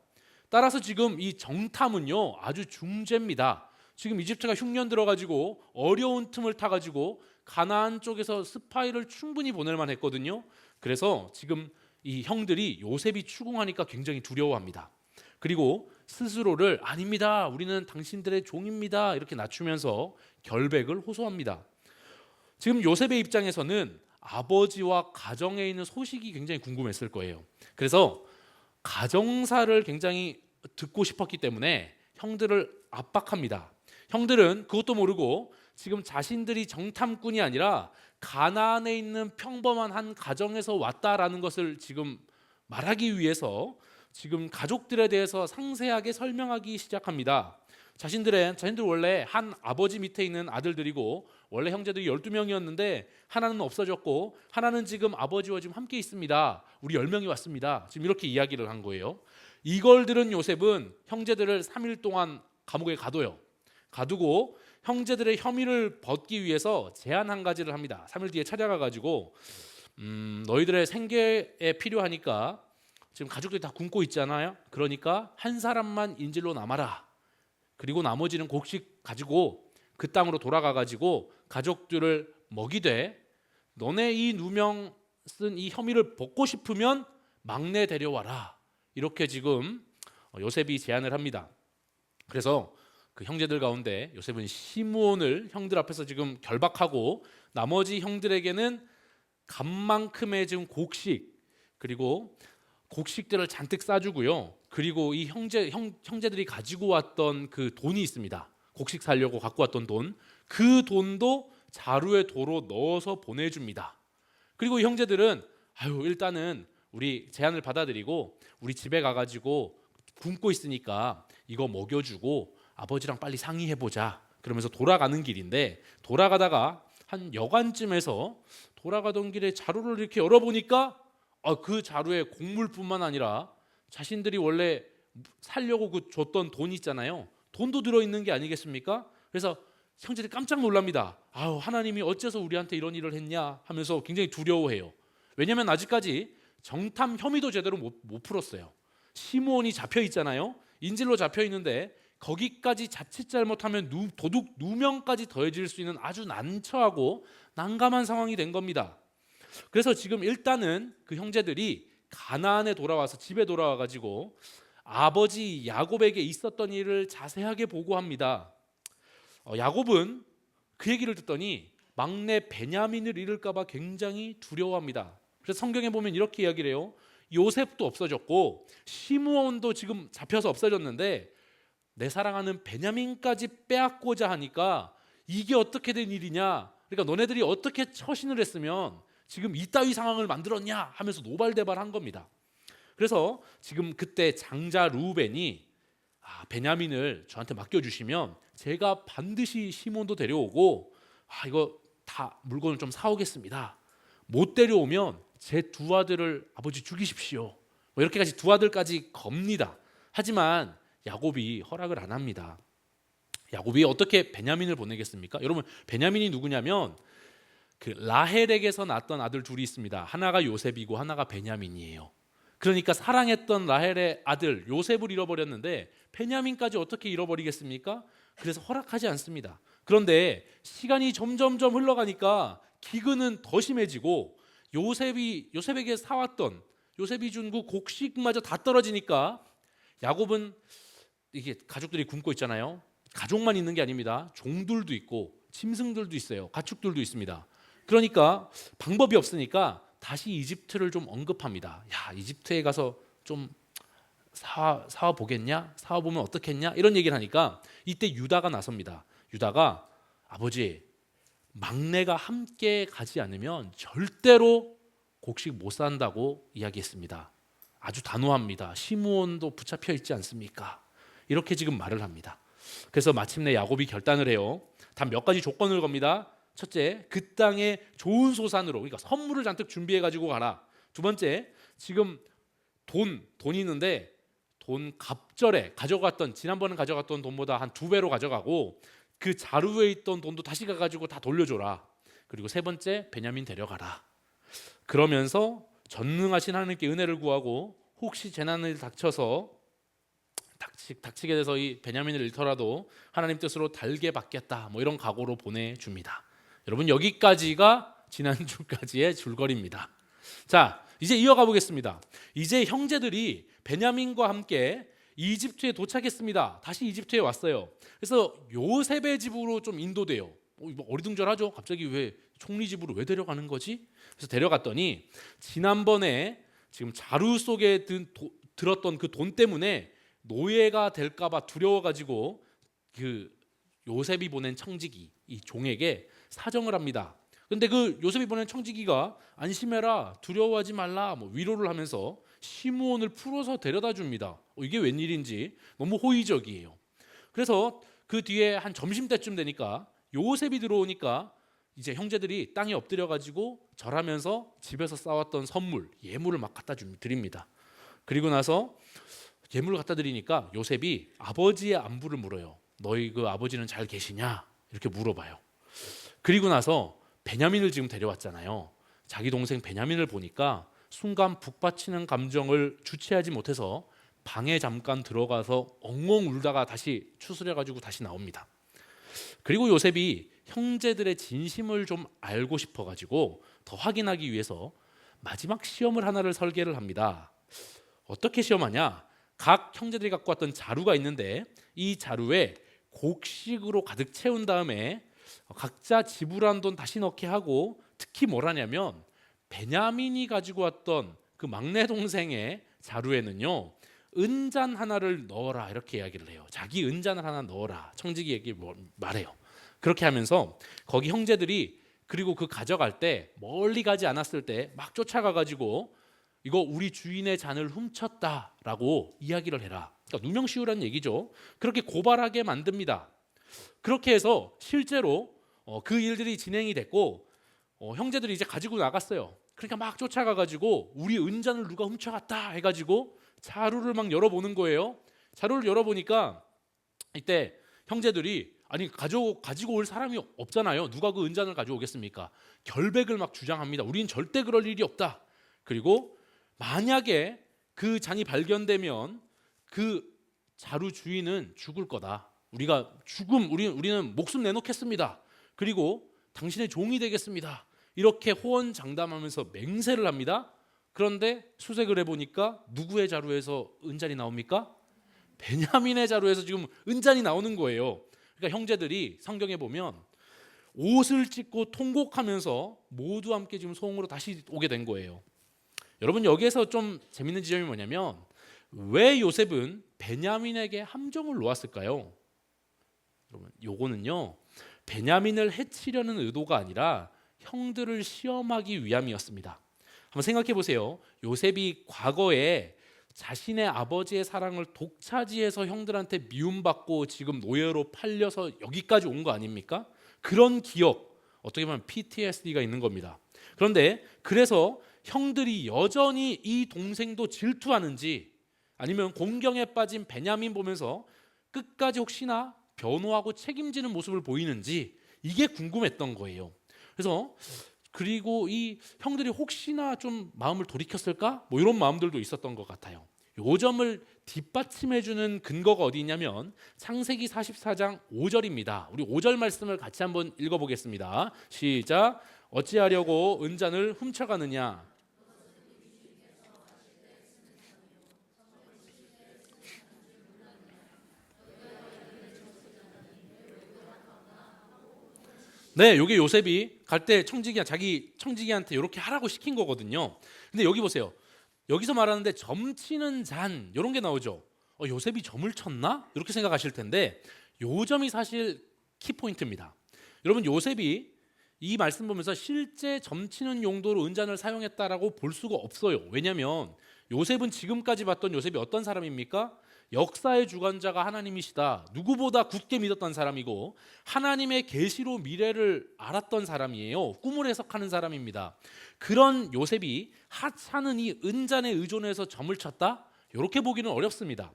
Speaker 3: 따라서 지금 이 정탐은요 아주 중죄입니다. 지금 이집트가 흉년 들어가지고 어려운 틈을 타가지고 가나안 쪽에서 스파이를 충분히 보낼만 했거든요. 그래서 지금 이 형들이 요셉이 추궁하니까 굉장히 두려워합니다. 그리고 스스로를 아닙니다. 우리는 당신들의 종입니다. 이렇게 낮추면서 결백을 호소합니다. 지금 요셉의 입장에서는 아버지와 가정에 있는 소식이 굉장히 궁금했을 거예요. 그래서 가정사를 굉장히 듣고 싶었기 때문에 형들을 압박합니다. 형들은 그것도 모르고 지금 자신들이 정탐꾼이 아니라 가나안에 있는 평범한 한 가정에서 왔다라는 것을 지금 말하기 위해서 지금 가족들에 대해서 상세하게 설명하기 시작합니다. 자신들 원래 한 아버지 밑에 있는 아들들이고 원래 형제들이 12명이었는데 하나는 없어졌고 하나는 지금 아버지와 지금 함께 있습니다. 우리 10명이 왔습니다. 지금 이렇게 이야기를 한 거예요. 이걸 들은 요셉은 형제들을 3일 동안 감옥에 가둬요. 가두고 형제들의 혐의를 벗기 위해서 제안 한 가지를 합니다. 3일 뒤에 찾아가 가지고 너희들의 생계에 필요하니까 지금 가족들이 다 굶고 있잖아요. 그러니까 한 사람만 인질로 남아라. 그리고 나머지는 곡식 가지고 그 땅으로 돌아가 가지고 가족들을 먹이되 너네 이 누명 쓴 이 혐의를 벗고 싶으면 막내 데려와라. 이렇게 지금 요셉이 제안을 합니다. 그래서 그 형제들 가운데 요셉은 시므온을 형들 앞에서 지금 결박하고 나머지 형들에게는 간만큼의 지금 곡식 그리고 곡식들을 잔뜩 싸주고요. 그리고 이 형제들이 가지고 왔던 그 돈이 있습니다. 곡식 사려고 갖고 왔던 돈, 그 돈도 자루에 도로 넣어서 보내줍니다. 그리고 이 형제들은 일단은 우리 제안을 받아들이고 우리 집에 가가지고 굶고 있으니까 이거 먹여주고 아버지랑 빨리 상의해보자. 그러면서 돌아가는 길인데 돌아가다가 한 여간쯤에서 돌아가던 길에 자루를 이렇게 열어보니까 그 자루에 곡물뿐만 아니라 자신들이 원래 살려고 줬던 돈 있잖아요. 돈도 들어있는 게 아니겠습니까? 그래서 형제들이 깜짝 놀랍니다. 하나님이 어째서 우리한테 이런 일을 했냐 하면서 굉장히 두려워해요. 왜냐하면 아직까지 정탐 혐의도 제대로 못 풀었어요. 시므온이 잡혀 있잖아요. 인질로 잡혀 있는데 거기까지 자칫 잘못하면 도둑 누명까지 더해질 수 있는 아주 난처하고 난감한 상황이 된 겁니다. 그래서 지금 일단은 그 형제들이 가나안에 돌아와서 집에 돌아와 가지고 아버지 야곱에게 있었던 일을 자세하게 보고합니다. 야곱은 그 얘기를 듣더니 막내 베냐민을 잃을까 봐 굉장히 두려워합니다. 그래서 성경에 보면 이렇게 이야기를 해요. 요셉도 없어졌고 시므온도 지금 잡혀서 없어졌는데 내 사랑하는 베냐민까지 빼앗고자 하니까 이게 어떻게 된 일이냐. 그러니까 너네들이 어떻게 처신을 했으면 지금 이따위 상황을 만들었냐 하면서 노발대발한 겁니다. 그래서 지금 그때 장자 르우벤이 베냐민을 저한테 맡겨주시면 제가 반드시 시몬도 데려오고 이거 다 물건을 좀 사오겠습니다. 못 데려오면 제 두 아들을 아버지 죽이십시오. 이렇게까지 두 아들까지 겁니다. 하지만 야곱이 허락을 안 합니다. 야곱이 어떻게 베냐민을 보내겠습니까? 여러분, 베냐민이 누구냐면 그 라헬에게서 낳았던 아들 둘이 있습니다. 하나가 요셉이고 하나가 베냐민이에요. 그러니까 사랑했던 라헬의 아들 요셉을 잃어버렸는데 베냐민까지 어떻게 잃어버리겠습니까? 그래서 허락하지 않습니다. 그런데 시간이 점점점 흘러가니까 기근은 더 심해지고 요셉에게 사왔던 요셉이 준 그 곡식마저 다 떨어지니까 야곱은 이게 가족들이 굶고 있잖아요. 가족만 있는 게 아닙니다. 종들도 있고 짐승들도 있어요. 가축들도 있습니다. 그러니까 방법이 없으니까 다시 이집트를 좀 언급합니다. 야, 이집트에 가서 좀 사와 보겠냐? 사와 보면 어떻겠냐? 이런 얘기를 하니까 이때 유다가 나섭니다. 유다가 아버지, 막내가 함께 가지 않으면 절대로 곡식 못 산다고 이야기했습니다. 아주 단호합니다. 시므온도 붙잡혀 있지 않습니까? 이렇게 지금 말을 합니다. 그래서 마침내 야곱이 결단을 해요. 단 몇 가지 조건을 겁니다. 첫째, 그 땅에 좋은 소산으로, 그러니까 선물을 잔뜩 준비해 가지고 가라. 두 번째, 지금 돈이 있는데 돈 갑절에 가져갔던, 지난번에 가져갔던 돈보다 한 2배로 가져가고 그 자루에 있던 돈도 다시 가가지고 다 돌려줘라. 그리고 세 번째, 베냐민 데려가라. 그러면서 전능하신 하나님께 은혜를 구하고 혹시 재난을 닥치게 돼서 이 베냐민을 잃더라도 하나님 뜻으로 달게 받겠다, 뭐 이런 각오로 보내줍니다. 여러분, 여기까지가 지난주까지의 줄거리입니다. 자, 이제 이어가 보겠습니다. 이제 형제들이 베냐민과 함께 이집트에 도착했습니다. 다시 이집트에 왔어요. 그래서 요셉의 집으로 좀 인도돼요. 어리둥절하죠. 갑자기 왜 총리 집으로 왜 데려가는 거지? 그래서 데려갔더니 지난번에 지금 자루 속에 들었던 그 돈 때문에 노예가 될까봐 두려워가지고 그 요셉이 보낸 청지기, 이 종에게 사정을 합니다. 근데 그 요셉이 보낸 청지기가 안심해라, 두려워하지 말라, 뭐 위로를 하면서 시므온을 풀어서 데려다 줍니다. 이게 웬일인지 너무 호의적이에요. 그래서 그 뒤에 한 점심때쯤 되니까 요셉이 들어오니까 이제 형제들이 땅에 엎드려 가지고 절하면서 집에서 싸왔던 선물, 예물을 막 갖다 드립니다. 그리고 나서 예물을 갖다 드리니까 요셉이 아버지의 안부를 물어요. 너희 그 아버지는 잘 계시냐? 이렇게 물어봐요. 그리고 나서 베냐민을 지금 데려왔잖아요. 자기 동생 베냐민을 보니까 순간 북받치는 감정을 주체하지 못해서 방에 잠깐 들어가서 엉엉 울다가 다시 추스려가지고 다시 나옵니다. 그리고 요셉이 형제들의 진심을 좀 알고 싶어가지고 더 확인하기 위해서 마지막 시험을 하나를 설계를 합니다. 어떻게 시험하냐? 각 형제들이 갖고 왔던 자루가 있는데 이 자루에 곡식으로 가득 채운 다음에 각자 지불한 돈 다시 넣게 하고, 특히 뭘 하냐면 베냐민이 가지고 왔던 그 막내 동생의 자루에는요, 은잔 하나를 넣어라, 이렇게 이야기를 해요. 자기 은잔을 하나 넣어라, 청지기에게 말해요. 그렇게 하면서 거기 형제들이, 그리고 그 가져갈 때 멀리 가지 않았을 때 막 쫓아가 가지고 이거 우리 주인의 잔을 훔쳤다라고 이야기를 해라. 그러니까 누명씌우라는 얘기죠. 그렇게 고발하게 만듭니다. 그렇게 해서 실제로 그 일들이 진행이 됐고 형제들이 이제 가지고 나갔어요. 그러니까 막 쫓아가 가지고 우리 은잔을 누가 훔쳐갔다 해가지고 자루를 막 열어보는 거예요. 자루를 열어보니까 이때 형제들이, 아니 가지고 올 사람이 없잖아요. 누가 그 은잔을 가져오겠습니까? 결백을 막 주장합니다. 우리는 절대 그럴 일이 없다. 그리고 만약에 그 잔이 발견되면 그 자루 주인은 죽을 거다. 우리는 목숨 내놓겠습니다. 그리고 당신의 종이 되겠습니다. 이렇게 호언장담하면서 맹세를 합니다. 그런데 수색을 해보니까 누구의 자루에서 은잔이 나옵니까? 베냐민의 자루에서 지금 은잔이 나오는 거예요. 그러니까 형제들이 성경에 보면 옷을 찢고 통곡하면서 모두 함께 지금 소홍으로 다시 오게 된 거예요. 여러분, 여기에서 좀 재밌는 지점이 뭐냐면 왜 요셉은 베냐민에게 함정을 놓았을까요? 여러분, 요거는요, 베냐민을 해치려는 의도가 아니라 형들을 시험하기 위함이었습니다. 한번 생각해 보세요. 요셉이 과거에 자신의 아버지의 사랑을 독차지해서 형들한테 미움받고 지금 노예로 팔려서 여기까지 온 거 아닙니까? 그런 기억, 어떻게 보면 PTSD가 있는 겁니다. 그런데 그래서 형들이 여전히 이 동생도 질투하는지 아니면 공경에 빠진 베냐민 보면서 끝까지 혹시나 변호하고 책임지는 모습을 보이는지 이게 궁금했던 거예요. 그래서 그리고 이 형들이 혹시나 좀 마음을 돌이켰을까? 뭐 이런 마음들도 있었던 것 같아요. 요 점을 뒷받침해주는 근거가 어디 있냐면 창세기 44장 5절입니다. 우리 5절 말씀을 같이 한번 읽어보겠습니다. 시작. 어찌하려고 은잔을 훔쳐가느냐? 네, 이게 요셉이 갈 때 자기 청지기한테 이렇게 하라고 시킨 거거든요. 근데 여기 보세요. 여기서 말하는데 점치는 잔 이런 게 나오죠. 요셉이 점을 쳤나? 이렇게 생각하실 텐데 요 점이 사실 키포인트입니다. 여러분, 요셉이 이 말씀 보면서 실제 점치는 용도로 은잔을 사용했다라고 볼 수가 없어요. 왜냐하면 요셉은 지금까지 봤던 요셉이 어떤 사람입니까? 역사의 주관자가 하나님이시다. 누구보다 굳게 믿었던 사람이고 하나님의 계시로 미래를 알았던 사람이에요. 꿈을 해석하는 사람입니다. 그런 요셉이 하찮은 이 은잔에 의존해서 점을 쳤다? 이렇게 보기는 어렵습니다.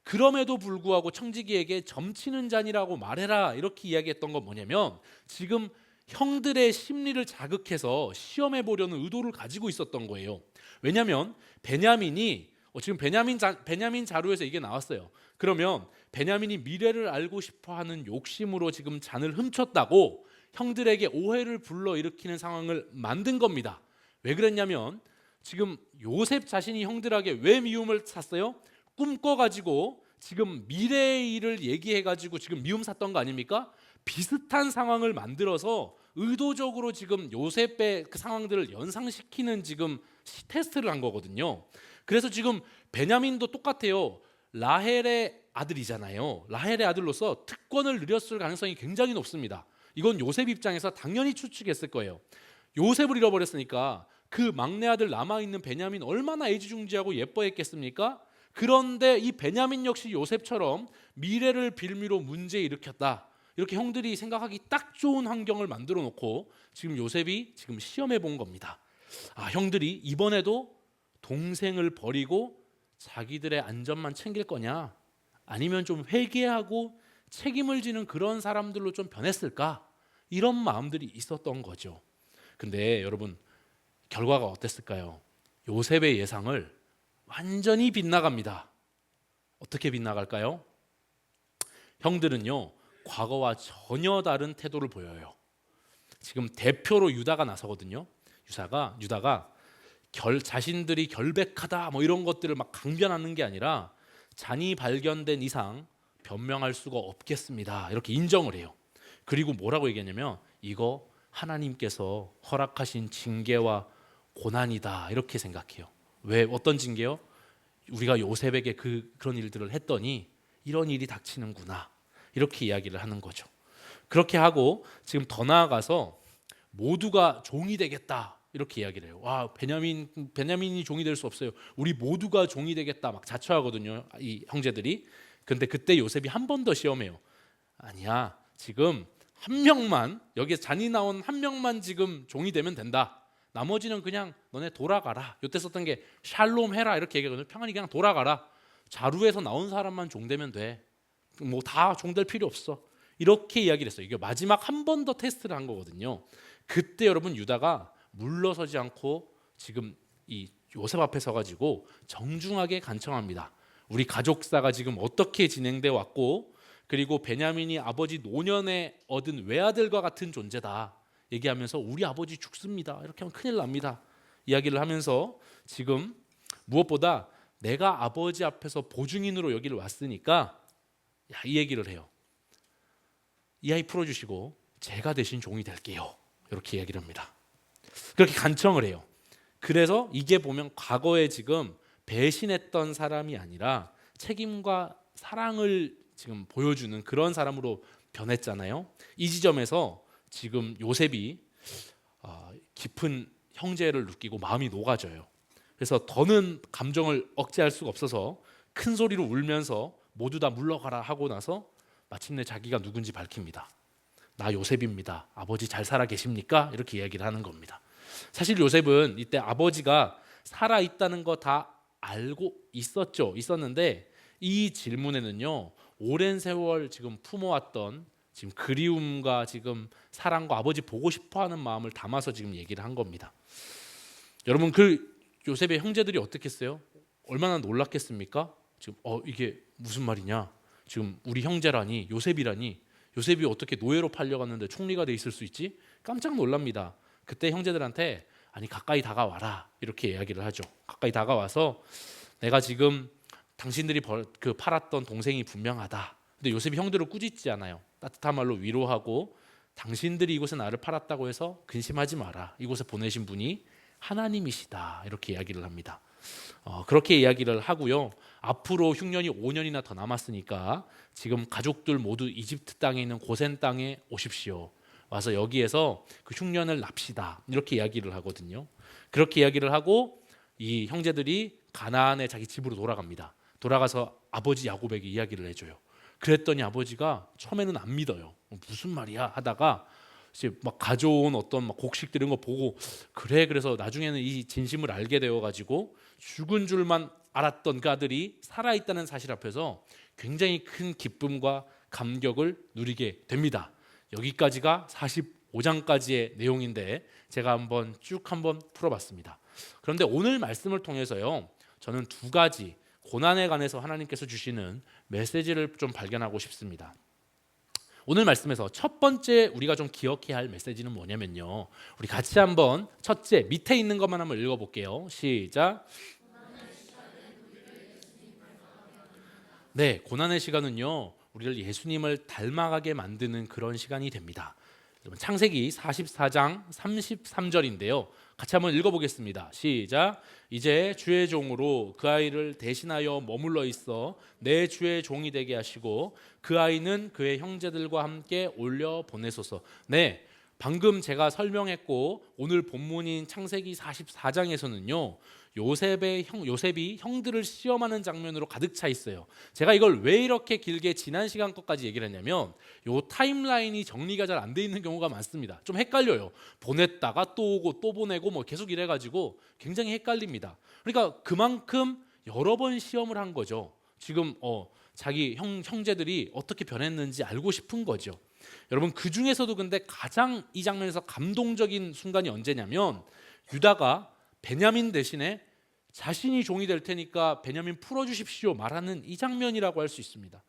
Speaker 3: 그럼에도 불구하고 청지기에게 점치는 잔이라고 말해라 이렇게 이야기했던 건 뭐냐면 지금 형들의 심리를 자극해서 시험해 보려는 의도를 가지고 있었던 거예요. 왜냐하면 베냐민이 지금 베냐민 자료에서 이게 나왔어요. 그러면 베냐민이 미래를 알고 싶어하는 욕심으로 지금 잔을 훔쳤다고 형들에게 오해를 불러일으키는 상황을 만든 겁니다. 왜 그랬냐면 지금 요셉 자신이 형들에게 왜 미움을 샀어요? 꿈꿔가지고 지금 미래의 일을 얘기해가지고 지금 미움 샀던 거 아닙니까? 비슷한 상황을 만들어서 의도적으로 지금 요셉의 그 상황들을 연상시키는 지금 테스트를 한 거거든요. 그래서 지금 베냐민도 똑같아요. 라헬의 아들이잖아요. 라헬의 아들로서 특권을 누렸을 가능성이 굉장히 높습니다. 이건 요셉 입장에서 당연히 추측했을 거예요. 요셉을 잃어버렸으니까 그 막내 아들 남아있는 베냐민 얼마나 애지중지하고 예뻐했겠습니까? 그런데 이 베냐민 역시 요셉처럼 미래를 빌미로 문제 일으켰다. 이렇게 형들이 생각하기 딱 좋은 환경을 만들어 놓고 지금 요셉이 지금 시험해 본 겁니다. 형들이 이번에도 동생을 버리고 자기들의 안전만 챙길 거냐? 아니면 좀 회개하고 책임을 지는 그런 사람들로 좀 변했을까? 이런 마음들이 있었던 거죠. 근데 여러분, 결과가 어땠을까요? 요셉의 예상을 완전히 빗나갑니다. 어떻게 빗나갈까요? 형들은요, 과거와 전혀 다른 태도를 보여요. 지금 대표로 유다가 나서거든요. 유다가 자신들이 결백하다 뭐 이런 것들을 막 강변하는 게 아니라 잔이 발견된 이상 변명할 수가 없겠습니다. 이렇게 인정을 해요. 그리고 뭐라고 얘기했냐면 이거 하나님께서 허락하신 징계와 고난이다 이렇게 생각해요. 왜? 어떤 징계요? 우리가 요셉에게 그런 일들을 했더니 이런 일이 닥치는구나 이렇게 이야기를 하는 거죠. 그렇게 하고 지금 더 나아가서 모두가 종이 되겠다 이렇게 이야기를 해요. 베냐민이 종이 될 수 없어요. 우리 모두가 종이 되겠다 막 자처하거든요, 이 형제들이. 근데 그때 요셉이 한 번 더 시험해요. 아니야, 지금 한 명만, 여기에 잔이 나온 한 명만 지금 종이 되면 된다. 나머지는 그냥 너네 돌아가라. 이때 썼던 게 샬롬 해라 이렇게 얘기하거든요. 평안히 그냥 돌아가라. 자루에서 나온 사람만 종 되면 돼. 뭐 다 종 될 필요 없어. 이렇게 이야기를 했어요. 이게 마지막 한 번 더 테스트를 한 거거든요. 그때 여러분 유다가 물러서지 않고 지금 이 요셉 앞에 서가지고 정중하게 간청합니다. 우리 가족사가 지금 어떻게 진행돼 왔고 그리고 베냐민이 아버지 노년에 얻은 외아들과 같은 존재다 얘기하면서 우리 아버지 죽습니다. 이렇게 하면 큰일 납니다. 이야기를 하면서 지금 무엇보다 내가 아버지 앞에서 보증인으로 여기를 왔으니까 이 얘기를 해요. 이 아이 풀어주시고 제가 대신 종이 될게요. 이렇게 이야기를 합니다. 그렇게 간청을 해요. 그래서 이게 보면 과거에 지금 배신했던 사람이 아니라 책임과 사랑을 지금 보여주는 그런 사람으로 변했잖아요. 이 지점에서 지금 요셉이 깊은 형제를 느끼고 마음이 녹아져요. 그래서 더는 감정을 억제할 수가 없어서 큰 소리로 울면서 모두 다 물러가라 하고 나서 마침내 자기가 누군지 밝힙니다. 나 요셉입니다. 아버지 잘 살아 계십니까? 이렇게 이야기를 하는 겁니다. 사실 요셉은 이때 아버지가 살아 있다는 거 다 알고 있었는데 이 질문에는요, 오랜 세월 지금 품어왔던 지금 그리움과 지금 사랑과 아버지 보고 싶어하는 마음을 담아서 지금 얘기를 한 겁니다. 여러분, 그 요셉의 형제들이 어떻겠어요? 얼마나 놀랐겠습니까? 지금 이게 무슨 말이냐? 지금 우리 형제라니, 요셉이라니, 요셉이 어떻게 노예로 팔려갔는데 총리가 돼 있을 수 있지? 깜짝 놀랍니다. 그때 형제들한테 아니 가까이 다가와라 이렇게 이야기를 하죠. 가까이 다가와서 내가 지금 당신들이 팔았던 동생이 분명하다. 근데 요셉이 형들을 꾸짖지 않아요. 따뜻한 말로 위로하고 당신들이 이곳에 나를 팔았다고 해서 근심하지 마라. 이곳에 보내신 분이 하나님이시다. 이렇게 이야기를 합니다. 그렇게 이야기를 하고요. 앞으로 흉년이 5년이나 더 남았으니까 지금 가족들 모두 이집트 땅에 있는 고센 땅에 오십시오. 와서 여기에서 그 흉년을 납시다. 이렇게 이야기를 하거든요. 그렇게 이야기를 하고 이 형제들이 가나안의 자기 집으로 돌아갑니다. 돌아가서 아버지 야곱에게 이야기를 해줘요. 그랬더니 아버지가 처음에는 안 믿어요. 무슨 말이야 하다가 이제 막 가져온 어떤 막 곡식들 이런 거 보고 그래서 나중에는 이 진심을 알게 되어 가지고 죽은 줄만 알았던 그 아들이 살아 있다는 사실 앞에서 굉장히 큰 기쁨과 감격을 누리게 됩니다. 여기까지가 45장까지의 내용인데 제가 한번 풀어봤습니다. 그런데 오늘 말씀을 통해서요, 저는 두 가지 고난에 관해서 하나님께서 주시는 메시지를 좀 발견하고 싶습니다. 오늘 말씀에서 첫 번째 우리가 좀 기억해야 할 메시지는 뭐냐면요, 우리 같이 한번 첫째 밑에 있는 것만 한번 읽어볼게요. 시작. 네, 고난의 시간은요, 우리를 예수님을 닮아가게 만드는 그런 시간이 됩니다. 창세기 44장 33절인데요. 같이 한번 읽어보겠습니다. 시작. 이제 주의 종으로 그 아이를 대신하여 머물러 있어 내 주의 종이 되게 하시고 그 아이는 그의 형제들과 함께 올려 보내소서. 네, 방금 제가 설명했고 오늘 본문인 창세기 44장에서는요 요셉이 형들을 시험하는 장면으로 가득 차 있어요. 제가 이걸 왜 이렇게 길게 지난 시간 것까지 얘기를 했냐면 요 타임라인이 정리가 잘 안 돼 있는 경우가 많습니다. 좀 헷갈려요. 보냈다가 또 오고 또 보내고 뭐 계속 이래가지고 굉장히 헷갈립니다. 그러니까 그만큼 여러 번 시험을 한 거죠. 지금 자기 형제들이 어떻게 변했는지 알고 싶은 거죠. 여러분, 그 중에서도 근데 가장 이 장면에서 감동적인 순간이 언제냐면 유다가 베냐민 대신에 자신이 종이 될 테니까 베냐민 풀어주십시오 말하는 이 장면이라고 할 수 있습니다.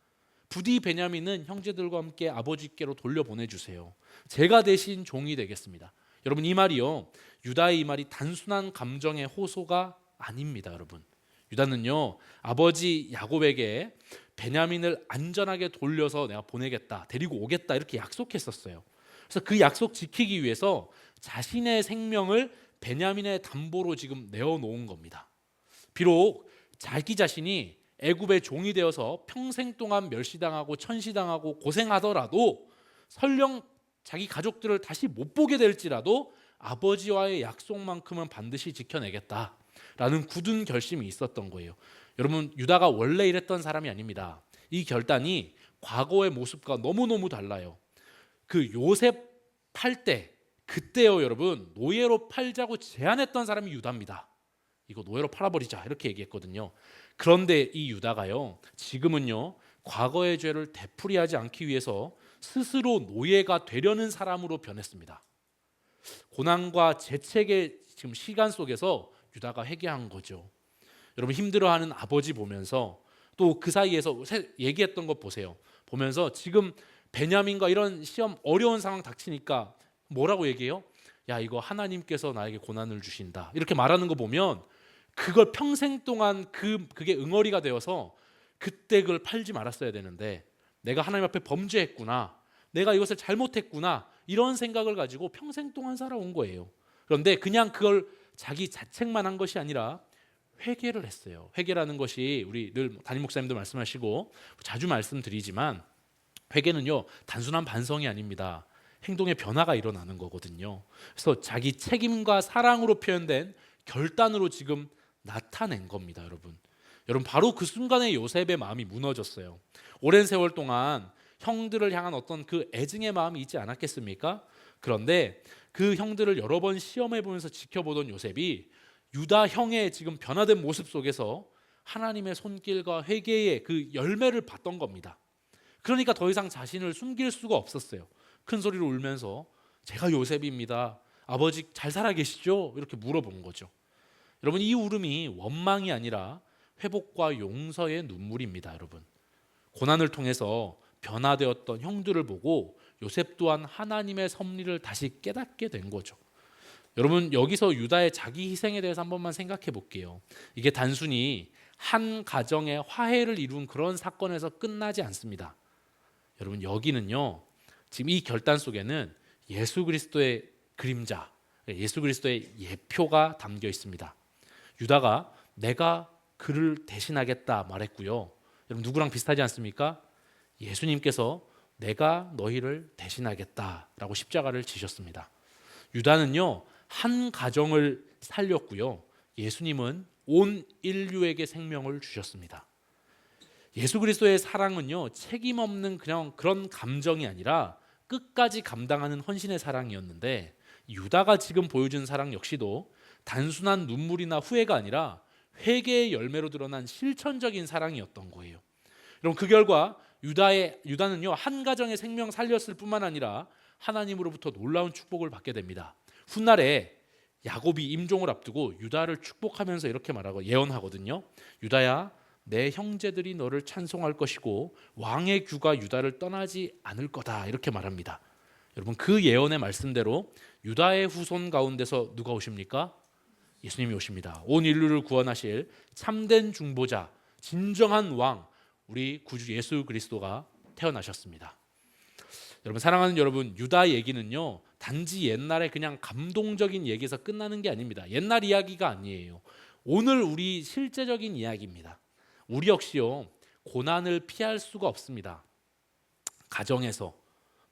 Speaker 3: 부디 베냐민은 형제들과 함께 아버지께로 돌려보내주세요. 제가 대신 종이 되겠습니다. 여러분, 이 말이요, 유다의 이 말이 단순한 감정의 호소가 아닙니다. 여러분, 유다는요 아버지 야곱에게 베냐민을 안전하게 돌려서 내가 보내겠다, 데리고 오겠다 이렇게 약속했었어요. 그래서 그 약속 지키기 위해서 자신의 생명을 베냐민의 담보로 지금 내어놓은 겁니다. 비록 자기 자신이 애굽의 종이 되어서 평생 동안 멸시당하고 천시당하고 고생하더라도 설령 자기 가족들을 다시 못 보게 될지라도 아버지와의 약속만큼은 반드시 지켜내겠다라는 굳은 결심이 있었던 거예요. 여러분, 유다가 원래 이랬던 사람이 아닙니다. 이 결단이 과거의 모습과 너무너무 달라요. 그 요셉 팔 때 그때요 여러분, 노예로 팔자고 제안했던 사람이 유다입니다. 이거 노예로 팔아버리자 이렇게 얘기했거든요. 그런데 이 유다가요 지금은요 과거의 죄를 되풀이하지 않기 위해서 스스로 노예가 되려는 사람으로 변했습니다. 고난과 재책의 지금 시간 속에서 유다가 회개한 거죠. 여러분, 힘들어하는 아버지 보면서 또 그 사이에서 얘기했던 것 보세요. 보면서 지금 베냐민과 이런 시험 어려운 상황 닥치니까 뭐라고 얘기해요? 야, 이거 하나님께서 나에게 고난을 주신다 이렇게 말하는 거 보면 그걸 평생 동안 그게 응어리가 되어서 그때 그걸 팔지 말았어야 되는데 내가 하나님 앞에 범죄했구나, 내가 이것을 잘못했구나 이런 생각을 가지고 평생 동안 살아온 거예요. 그런데 그냥 그걸 자기 자책만 한 것이 아니라 회개를 했어요. 회개라는 것이 우리 늘 담임 목사님도 말씀하시고 자주 말씀드리지만 회개는요 단순한 반성이 아닙니다. 행동의 변화가 일어나는 거거든요. 그래서 자기 책임과 사랑으로 표현된 결단으로 지금 나타낸 겁니다. 여러분 바로 그 순간에 요셉의 마음이 무너졌어요. 오랜 세월 동안 형들을 향한 어떤 그 애증의 마음이 있지 않았겠습니까? 그런데 그 형들을 여러 번 시험해 보면서 지켜보던 요셉이 유다 형의 지금 변화된 모습 속에서 하나님의 손길과 회개의 그 열매를 봤던 겁니다. 그러니까 더 이상 자신을 숨길 수가 없었어요. 큰 소리로 울면서 제가 요셉입니다. 아버지 잘 살아 계시죠? 이렇게 물어본 거죠. 여러분, 이 울음이 원망이 아니라 회복과 용서의 눈물입니다. 여러분, 고난을 통해서 변화되었던 형들을 보고 요셉 또한 하나님의 섭리를 다시 깨닫게 된 거죠. 여러분, 여기서 유다의 자기 희생에 대해서 한 번만 생각해 볼게요. 이게 단순히 한 가정의 화해를 이룬 그런 사건에서 끝나지 않습니다. 여러분, 여기는요, 지금 이 결단 속에는 예수 그리스도의 그림자, 예수 그리스도의 예표가 담겨 있습니다. 유다가 내가 그를 대신하겠다 말했고요. 여러분, 누구랑 비슷하지 않습니까? 예수님께서 내가 너희를 대신하겠다라고 십자가를 지셨습니다. 유다는요, 한 가정을 살렸고요. 예수님은 온 인류에게 생명을 주셨습니다. 예수 그리스도의 사랑은요, 책임 없는 그냥 그런 감정이 아니라 끝까지 감당하는 헌신의 사랑이었는데, 유다가 지금 보여준 사랑 역시도 단순한 눈물이나 후회가 아니라 회개의 열매로 드러난 실천적인 사랑이었던 거예요. 여러분, 그 결과 유다는요, 한 가정의 생명 살렸을 뿐만 아니라 하나님으로부터 놀라운 축복을 받게 됩니다. 훗날에 야곱이 임종을 앞두고 유다를 축복하면서 이렇게 말하고 예언하거든요. 유다야, 내 형제들이 너를 찬송할 것이고 왕의 규가 유다를 떠나지 않을 거다, 이렇게 말합니다. 여러분, 그 예언의 말씀대로 유다의 후손 가운데서 누가 오십니까? 예수님이 오십니다. 온 인류를 구원하실 참된 중보자, 진정한 왕, 우리 구주 예수 그리스도가 태어나셨습니다. 여러분, 사랑하는 여러분, 유다 얘기는요, 단지 옛날에 그냥 감동적인 얘기에서 끝나는 게 아닙니다. 옛날 이야기가 아니에요. 오늘 우리 실제적인 이야기입니다. 우리 역시요, 고난을 피할 수가 없습니다. 가정에서,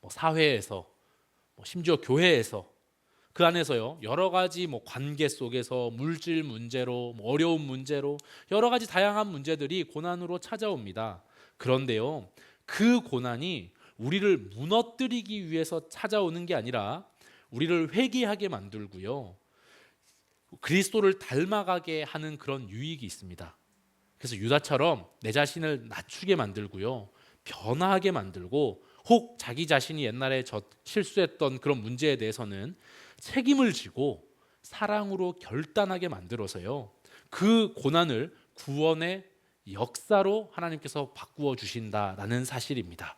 Speaker 3: 사회에서, 심지어 교회에서, 그 안에서요, 여러 가지 관계 속에서 물질 문제로, 어려운 문제로, 여러 가지 다양한 문제들이 고난으로 찾아옵니다. 그런데요, 그 고난이 우리를 무너뜨리기 위해서 찾아오는 게 아니라 우리를 회개하게 만들고요, 그리스도를 닮아가게 하는 그런 유익이 있습니다. 그래서 유다처럼 내 자신을 낮추게 만들고요, 변화하게 만들고, 혹 자기 자신이 옛날에 실수했던 그런 문제에 대해서는 책임을 지고 사랑으로 결단하게 만들어서요, 그 고난을 구원의 역사로 하나님께서 바꾸어 주신다라는 사실입니다.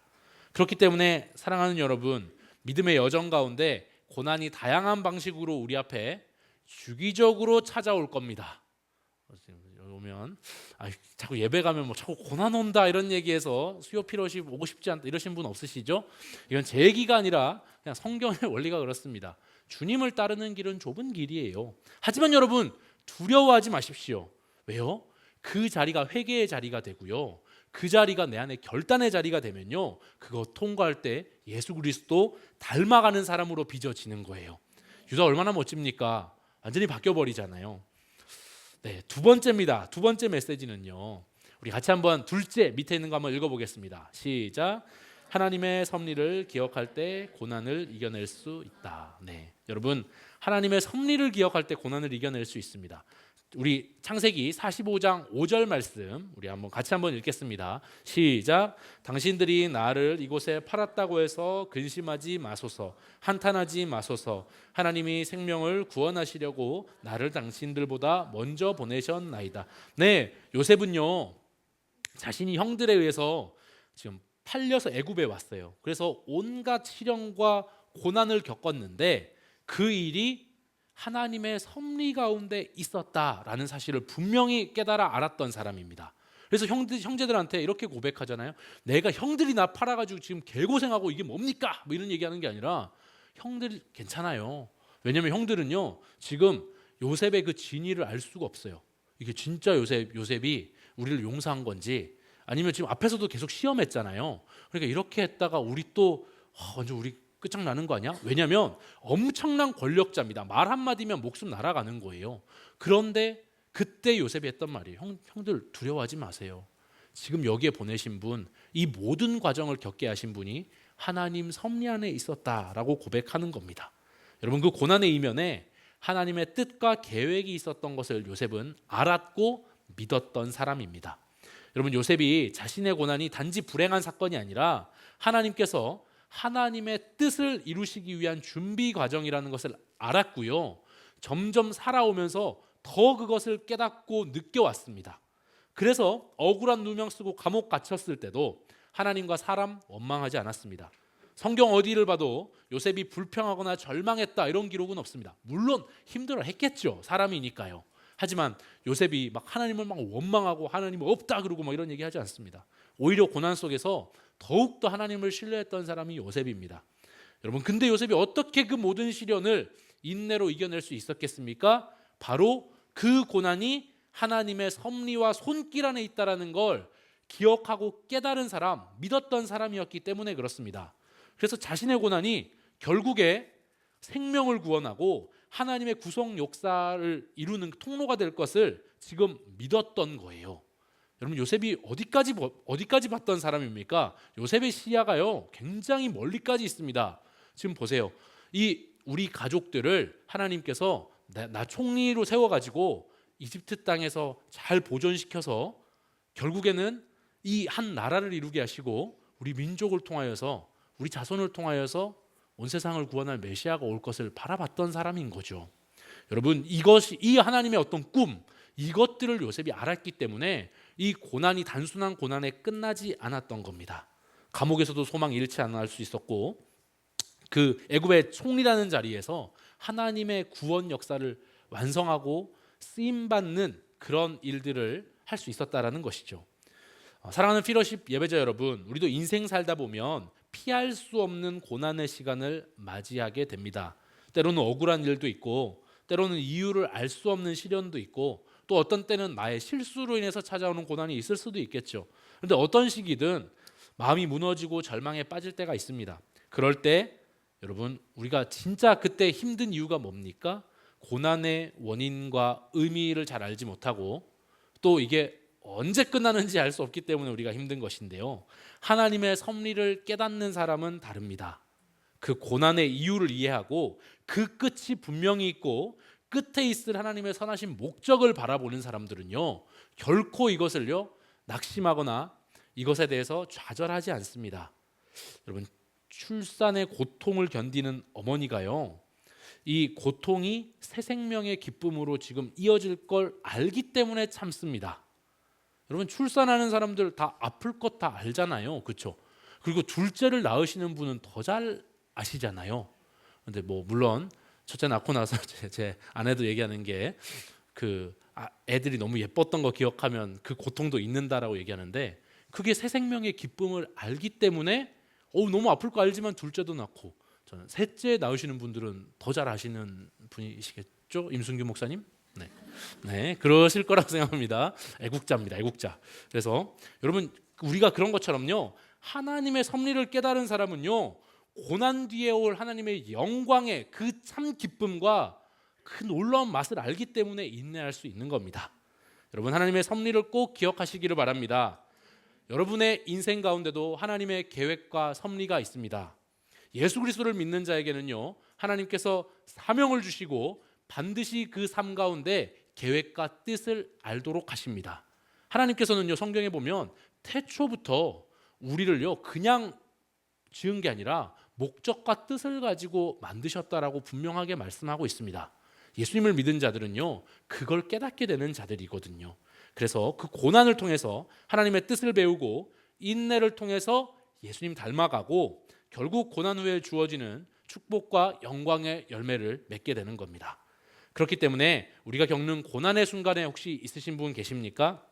Speaker 3: 그렇기 때문에 사랑하는 여러분, 믿음의 여정 가운데 고난이 다양한 방식으로 우리 앞에 주기적으로 찾아올 겁니다. 오면 자꾸 예배 가면 자꾸 고난 온다 이런 얘기해서 수요 필요시 오고 싶지 않다 이러신 분 없으시죠? 이건 제 얘기가 아니라 그냥 성경의 원리가 그렇습니다. 주님을 따르는 길은 좁은 길이에요. 하지만 여러분, 두려워하지 마십시오. 왜요? 그 자리가 회개의 자리가 되고요, 그 자리가 내 안에 결단의 자리가 되면요, 그거 통과할 때 예수 그리스도 닮아가는 사람으로 빚어지는 거예요. 유다 얼마나 멋집니까? 완전히 바뀌어버리잖아요. 네, 두 번째입니다. 두 번째 메시지는요, 우리 같이 한번 둘째 밑에 있는 거 한번 읽어보겠습니다. 시작. 하나님의 섭리를 기억할 때 고난을 이겨낼 수 있다. 네, 여러분, 하나님의 섭리를 기억할 때 고난을 이겨낼 수 있습니다. 우리 창세기 45장 5절 말씀 우리 같이 한번 읽겠습니다. 시작. 당신들이 나를 이곳에 팔았다고 해서 근심하지 마소서, 한탄하지 마소서. 하나님이 생명을 구원하시려고 나를 당신들보다 먼저 보내셨나이다. 네, 요셉은요, 자신이 형들에 의해서 지금 팔려서 애굽에 왔어요. 그래서 온갖 시련과 고난을 겪었는데 그 일이 하나님의 섭리 가운데 있었다라는 사실을 분명히 깨달아 알았던 사람입니다. 그래서 형제들한테 이렇게 고백하잖아요. 내가 형들이 나 팔아가지고 지금 개고생하고 이게 뭡니까? 이런 얘기하는 게 아니라 형들 괜찮아요. 왜냐하면 형들은요, 지금 요셉의 그 진위를 알 수가 없어요. 이게 진짜 요셉이 우리를 용서한 건지, 아니면 지금 앞에서도 계속 시험했잖아요. 그러니까 이렇게 했다가 우리 또 완전 우리 끝장나는 거 아니야? 왜냐하면 엄청난 권력자입니다. 말 한마디면 목숨 날아가는 거예요. 그런데 그때 요셉이 했던 말이에요. 형들 두려워하지 마세요. 지금 여기에 보내신 분, 이 모든 과정을 겪게 하신 분이 하나님 섭리 안에 있었다라고 고백하는 겁니다. 여러분, 그 고난의 이면에 하나님의 뜻과 계획이 있었던 것을 요셉은 알았고 믿었던 사람입니다. 여러분, 요셉이 자신의 고난이 단지 불행한 사건이 아니라 하나님께서 하나님의 뜻을 이루시기 위한 준비 과정이라는 것을 알았고요. 점점 살아오면서 더 그것을 깨닫고 느껴왔습니다. 그래서 억울한 누명 쓰고 감옥 갇혔을 때도 하나님과 사람 원망하지 않았습니다. 성경 어디를 봐도 요셉이 불평하거나 절망했다 이런 기록은 없습니다. 물론 힘들어 했겠죠. 사람이니까요. 하지만 요셉이 막 하나님을 막 원망하고 하나님 없다 그러고 막 이런 얘기 하지 않습니다. 오히려 고난 속에서 더욱더 하나님을 신뢰했던 사람이 요셉입니다. 여러분, 근데 요셉이 어떻게 그 모든 시련을 인내로 이겨낼 수 있었겠습니까? 바로 그 고난이 하나님의 섭리와 손길 안에 있다는 걸 기억하고 깨달은 사람, 믿었던 사람이었기 때문에 그렇습니다. 그래서 자신의 고난이 결국에 생명을 구원하고 하나님의 구속 역사를 이루는 통로가 될 것을 지금 믿었던 거예요. 여러분, 요셉이 어디까지 봤던 사람입니까? 요셉의 시야가요 굉장히 멀리까지 있습니다. 지금 보세요. 이 우리 가족들을 하나님께서 나 총리로 세워가지고 이집트 땅에서 잘 보존시켜서 결국에는 이 한 나라를 이루게 하시고 우리 민족을 통하여서 우리 자손을 통하여서 온 세상을 구원할 메시아가 올 것을 바라봤던 사람인 거죠. 여러분, 이것이 이 하나님의 어떤 꿈, 이것들을 요셉이 알았기 때문에 이 고난이 단순한 고난에 끝나지 않았던 겁니다. 감옥에서도 소망 잃지 않을 수 있었고, 그 애굽의 총리라는 자리에서 하나님의 구원 역사를 완성하고 쓰임 받는 그런 일들을 할 수 있었다라는 것이죠. 사랑하는 피러십 예배자 여러분, 우리도 인생 살다 보면 피할 수 없는 고난의 시간을 맞이하게 됩니다. 때로는 억울한 일도 있고, 때로는 이유를 알 수 없는 시련도 있고, 또 어떤 때는 나의 실수로 인해서 찾아오는 고난이 있을 수도 있겠죠. 그런데 어떤 시기든 마음이 무너지고 절망에 빠질 때가 있습니다. 그럴 때 여러분, 우리가 진짜 그때 힘든 이유가 뭡니까? 고난의 원인과 의미를 잘 알지 못하고 또 이게 언제 끝나는지 알 수 없기 때문에 우리가 힘든 것인데요. 하나님의 섭리를 깨닫는 사람은 다릅니다. 그 고난의 이유를 이해하고 그 끝이 분명히 있고 끝에 있을 하나님의 선하신 목적을 바라보는 사람들은요, 결코 이것을요 낙심하거나 이것에 대해서 좌절하지 않습니다. 여러분, 출산의 고통을 견디는 어머니가요, 이 고통이 새 생명의 기쁨으로 지금 이어질 걸 알기 때문에 참습니다. 여러분, 출산하는 사람들 다 아플 것 다 알잖아요, 그렇죠? 그리고 둘째를 낳으시는 분은 더 잘 아시잖아요. 근데 뭐 물론 첫째 낳고 나서 제 아내도 얘기하는 게 그 애들이 너무 예뻤던 거 기억하면 그 고통도 있는다라고 얘기하는데, 그게 새 생명의 기쁨을 알기 때문에 너무 아플 거 알지만 둘째도 낳고, 저는 셋째 낳으시는 분들은 더 잘 아시는 분이시겠죠, 임순규 목사님? 네, 그러실 거라고 생각합니다. 애국자입니다, 애국자. 그래서 여러분, 우리가 그런 것처럼요, 하나님의 섭리를 깨달은 사람은요, 고난 뒤에 올 하나님의 영광의 그 참 기쁨과 그 놀라운 맛을 알기 때문에 인내할 수 있는 겁니다. 여러분, 하나님의 섭리를 꼭 기억하시기를 바랍니다. 여러분의 인생 가운데도 하나님의 계획과 섭리가 있습니다. 예수 그리스도를 믿는 자에게는요, 하나님께서 사명을 주시고 반드시 그 삶 가운데 계획과 뜻을 알도록 하십니다. 하나님께서는요, 성경에 보면 태초부터 우리를요 그냥 지은 게 아니라 목적과 뜻을 가지고 만드셨다라고 분명하게 말씀하고 있습니다. 예수님을 믿은 자들은요, 그걸 깨닫게 되는 자들이거든요. 그래서 그 고난을 통해서 하나님의 뜻을 배우고 인내를 통해서 예수님 닮아가고 결국 고난 후에 주어지는 축복과 영광의 열매를 맺게 되는 겁니다. 그렇기 때문에 우리가 겪는 고난의 순간에 혹시 있으신 분 계십니까?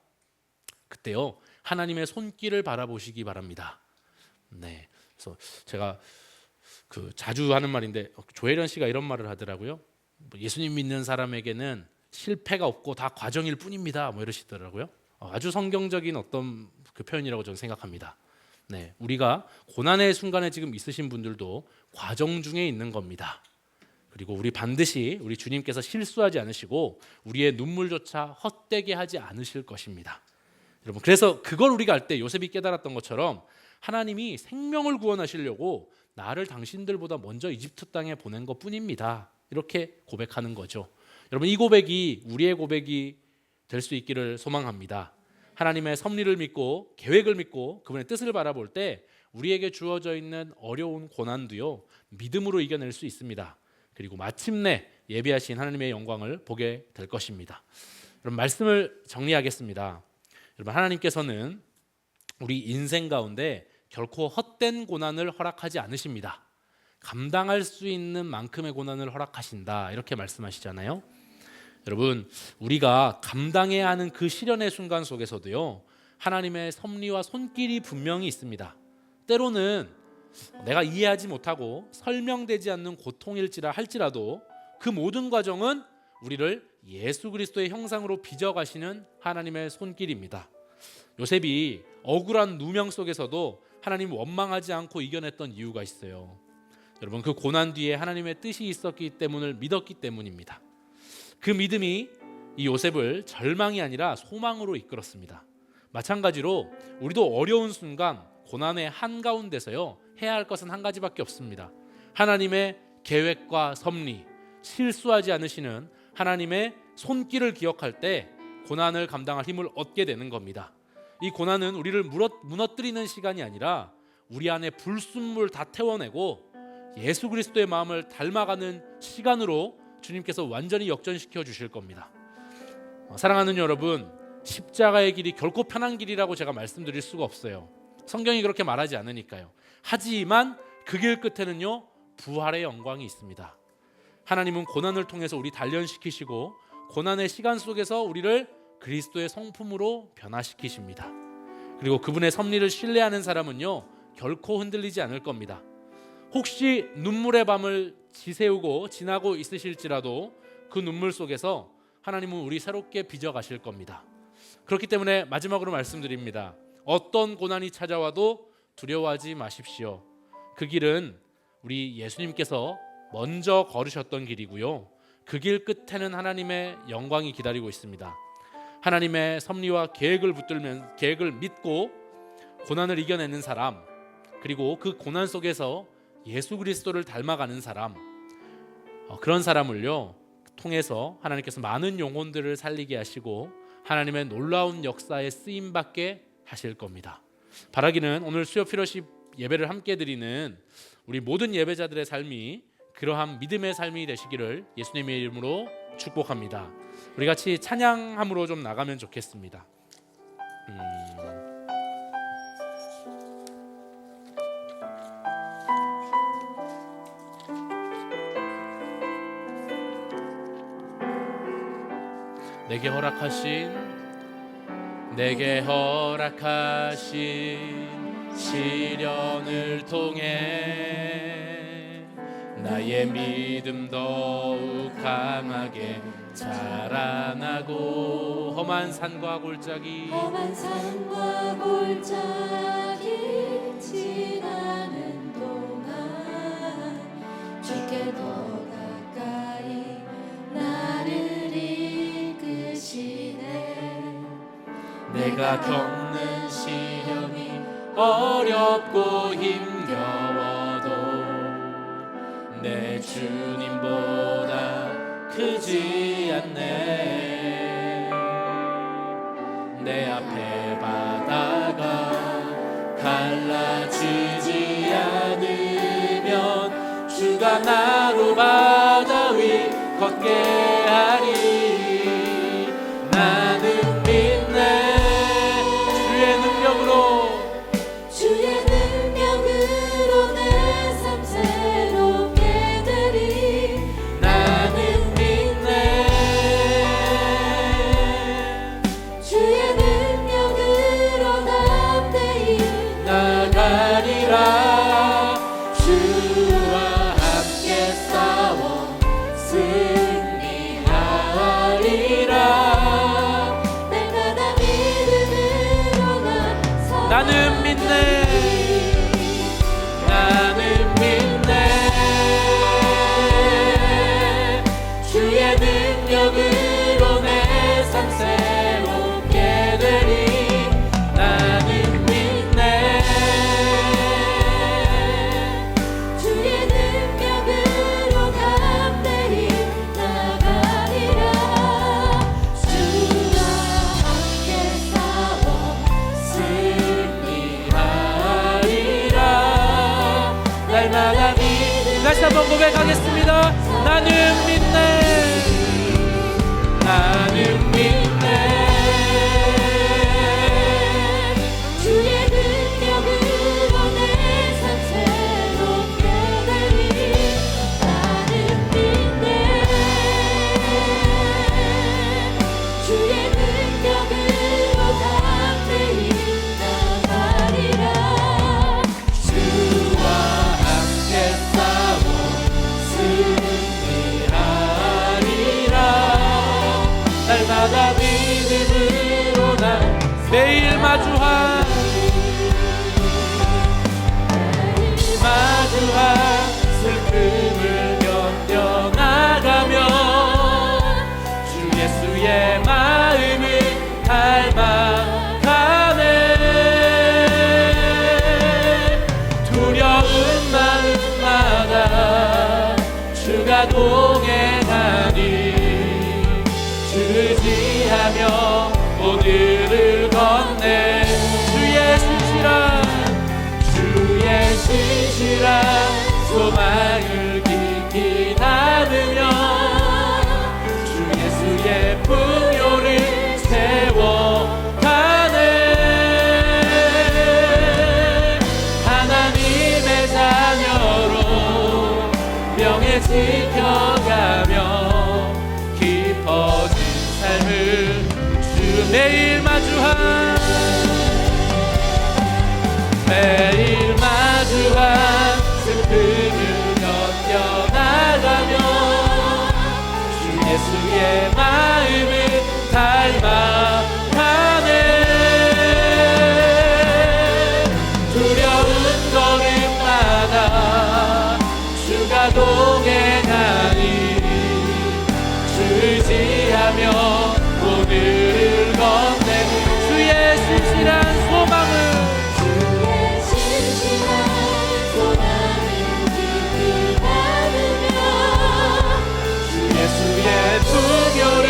Speaker 3: 그때요, 하나님의 손길을 바라보시기 바랍니다. 네, 그래서 제가 자주 하는 말인데 조혜련 씨가 이런 말을 하더라고요. 예수님 믿는 사람에게는 실패가 없고 다 과정일 뿐입니다. 뭐 이러시더라고요. 아주 성경적인 어떤 그 표현이라고 저는 생각합니다. 네, 우리가 고난의 순간에 지금 있으신 분들도 과정 중에 있는 겁니다. 그리고 우리 반드시 우리 주님께서 실수하지 않으시고 우리의 눈물조차 헛되게 하지 않으실 것입니다. 여러분, 그래서 그걸 우리가 알 때 요셉이 깨달았던 것처럼 하나님이 생명을 구원하시려고 나를 당신들보다 먼저 이집트 땅에 보낸 것뿐입니다. 이렇게 고백하는 거죠. 여러분, 이 고백이 우리의 고백이 될 수 있기를 소망합니다. 하나님의 섭리를 믿고 계획을 믿고 그분의 뜻을 바라볼 때 우리에게 주어져 있는 어려운 고난도요, 믿음으로 이겨낼 수 있습니다. 그리고 마침내 예비하신 하나님의 영광을 보게 될 것입니다. 여러분, 말씀을 정리하겠습니다. 여러분, 하나님께서는 우리 인생 가운데 결코 헛된 고난을 허락하지 않으십니다. 감당할 수 있는 만큼의 고난을 허락하신다, 이렇게 말씀하시잖아요. 여러분, 우리가 감당해야 하는 그 시련의 순간 속에서도요, 하나님의 섭리와 손길이 분명히 있습니다. 때로는 내가 이해하지 못하고 설명되지 않는 고통일지라 할지라도 그 모든 과정은 우리를 예수 그리스도의 형상으로 빚어가시는 하나님의 손길입니다. 요셉이 억울한 누명 속에서도 하나님 원망하지 않고 이겨냈던 이유가 있어요. 여러분, 그 고난 뒤에 하나님의 뜻이 있었기 때문을 믿었기 때문입니다. 그 믿음이 이 요셉을 절망이 아니라 소망으로 이끌었습니다. 마찬가지로 우리도 어려운 순간 고난의 한가운데서요, 해야 할 것은 한 가지밖에 없습니다. 하나님의 계획과 섭리, 실수하지 않으시는 하나님의 손길을 기억할 때 고난을 감당할 힘을 얻게 되는 겁니다. 이 고난은 우리를 무너뜨리는 시간이 아니라 우리 안에 불순물 다 태워내고 예수 그리스도의 마음을 닮아가는 시간으로 주님께서 완전히 역전시켜 주실 겁니다. 사랑하는 여러분, 십자가의 길이 결코 편한 길이라고 제가 말씀드릴 수가 없어요. 성경이 그렇게 말하지 않으니까요. 하지만 그 길 끝에는요, 부활의 영광이 있습니다. 하나님은 고난을 통해서 우리 단련시키시고 고난의 시간 속에서 우리를 그리스도의 성품으로 변화시키십니다. 그리고 그분의 섭리를 신뢰하는 사람은요, 결코 흔들리지 않을 겁니다. 혹시 눈물의 밤을 지새우고 지나고 있으실지라도 그 눈물 속에서 하나님은 우리 새롭게 빚어가실 겁니다. 그렇기 때문에 마지막으로 말씀드립니다. 어떤 고난이 찾아와도 두려워하지 마십시오. 그 길은 우리 예수님께서 먼저 걸으셨던 길이고요, 그 길 끝에는 하나님의 영광이 기다리고 있습니다. 하나님의 섭리와 계획을 믿고 고난을 이겨내는 사람, 그리고 그 고난 속에서 예수 그리스도를 닮아가는 사람, 그런 사람을요 통해서 하나님께서 많은 영혼들을 살리게 하시고 하나님의 놀라운 역사에 쓰임받게 하실 겁니다. 바라기는 오늘 수요 피러십 예배를 함께 드리는 우리 모든 예배자들의 삶이 그러한 믿음의 삶이 되시기를 예수님의 이름으로 축복합니다. 우리 같이 찬양함으로 좀 나가면 좋겠습니다. 내게 허락하신 시련을 통해 나의 믿음 더욱 강하게 자라나고 험한 산과 골짜기
Speaker 2: 지나는 동안 주께 더 가까이 나를 이끄시네.
Speaker 3: 내가 겪는 시련이 어렵고 힘겨워도 내 주님보다 크지 않네. 내 앞에 바다가 갈라지지 않으면 주가 나로 바다 위 걷게 하리. 나는 믿네.
Speaker 2: 주의 능력으로 내 삶 새롭게 되리.
Speaker 3: 나는 믿네.
Speaker 2: 주의 능력으로 담대히
Speaker 3: 나가리라. 주와 함께 싸워 승리하리라.
Speaker 2: 날마다 믿음으로
Speaker 3: 나는 믿네. 나는 믿네. 주의 능력으로 내 삶 새롭게 되리. 나는 믿네.
Speaker 2: 주의 능력으로 담대히
Speaker 3: 날마다 믿음. 다시 한번 고백하겠습니다. 나는 믿네, 나는 믿네.
Speaker 2: 주의 능력으로 내 삶 새롭게 되리. 나는 믿네. 주의 능력으로 담대히 나가리라.
Speaker 3: 주와 함께 싸워 승리하리라. 날마다 믿음으로 난 매일 마주한 슬픔을 견뎌나가며 주 예수의 마음을 닮아가네. 두려운 마음마다 주가 동행하니 주지하며 오늘을 건네. 주의 신실한 소망을 깊이 나누며 주 예수의 풍요를 세워가네. 하나님의 자녀로 명예 지켜가며 깊어진 삶을 주 매일 마주한 슬픔을 견뎌나가며 주 예수의 마음을 닮아가네. 두려운 걸음마다 주가 동행하니 주지하며 오늘을 건네. 주의 신실한 소망을 풍요를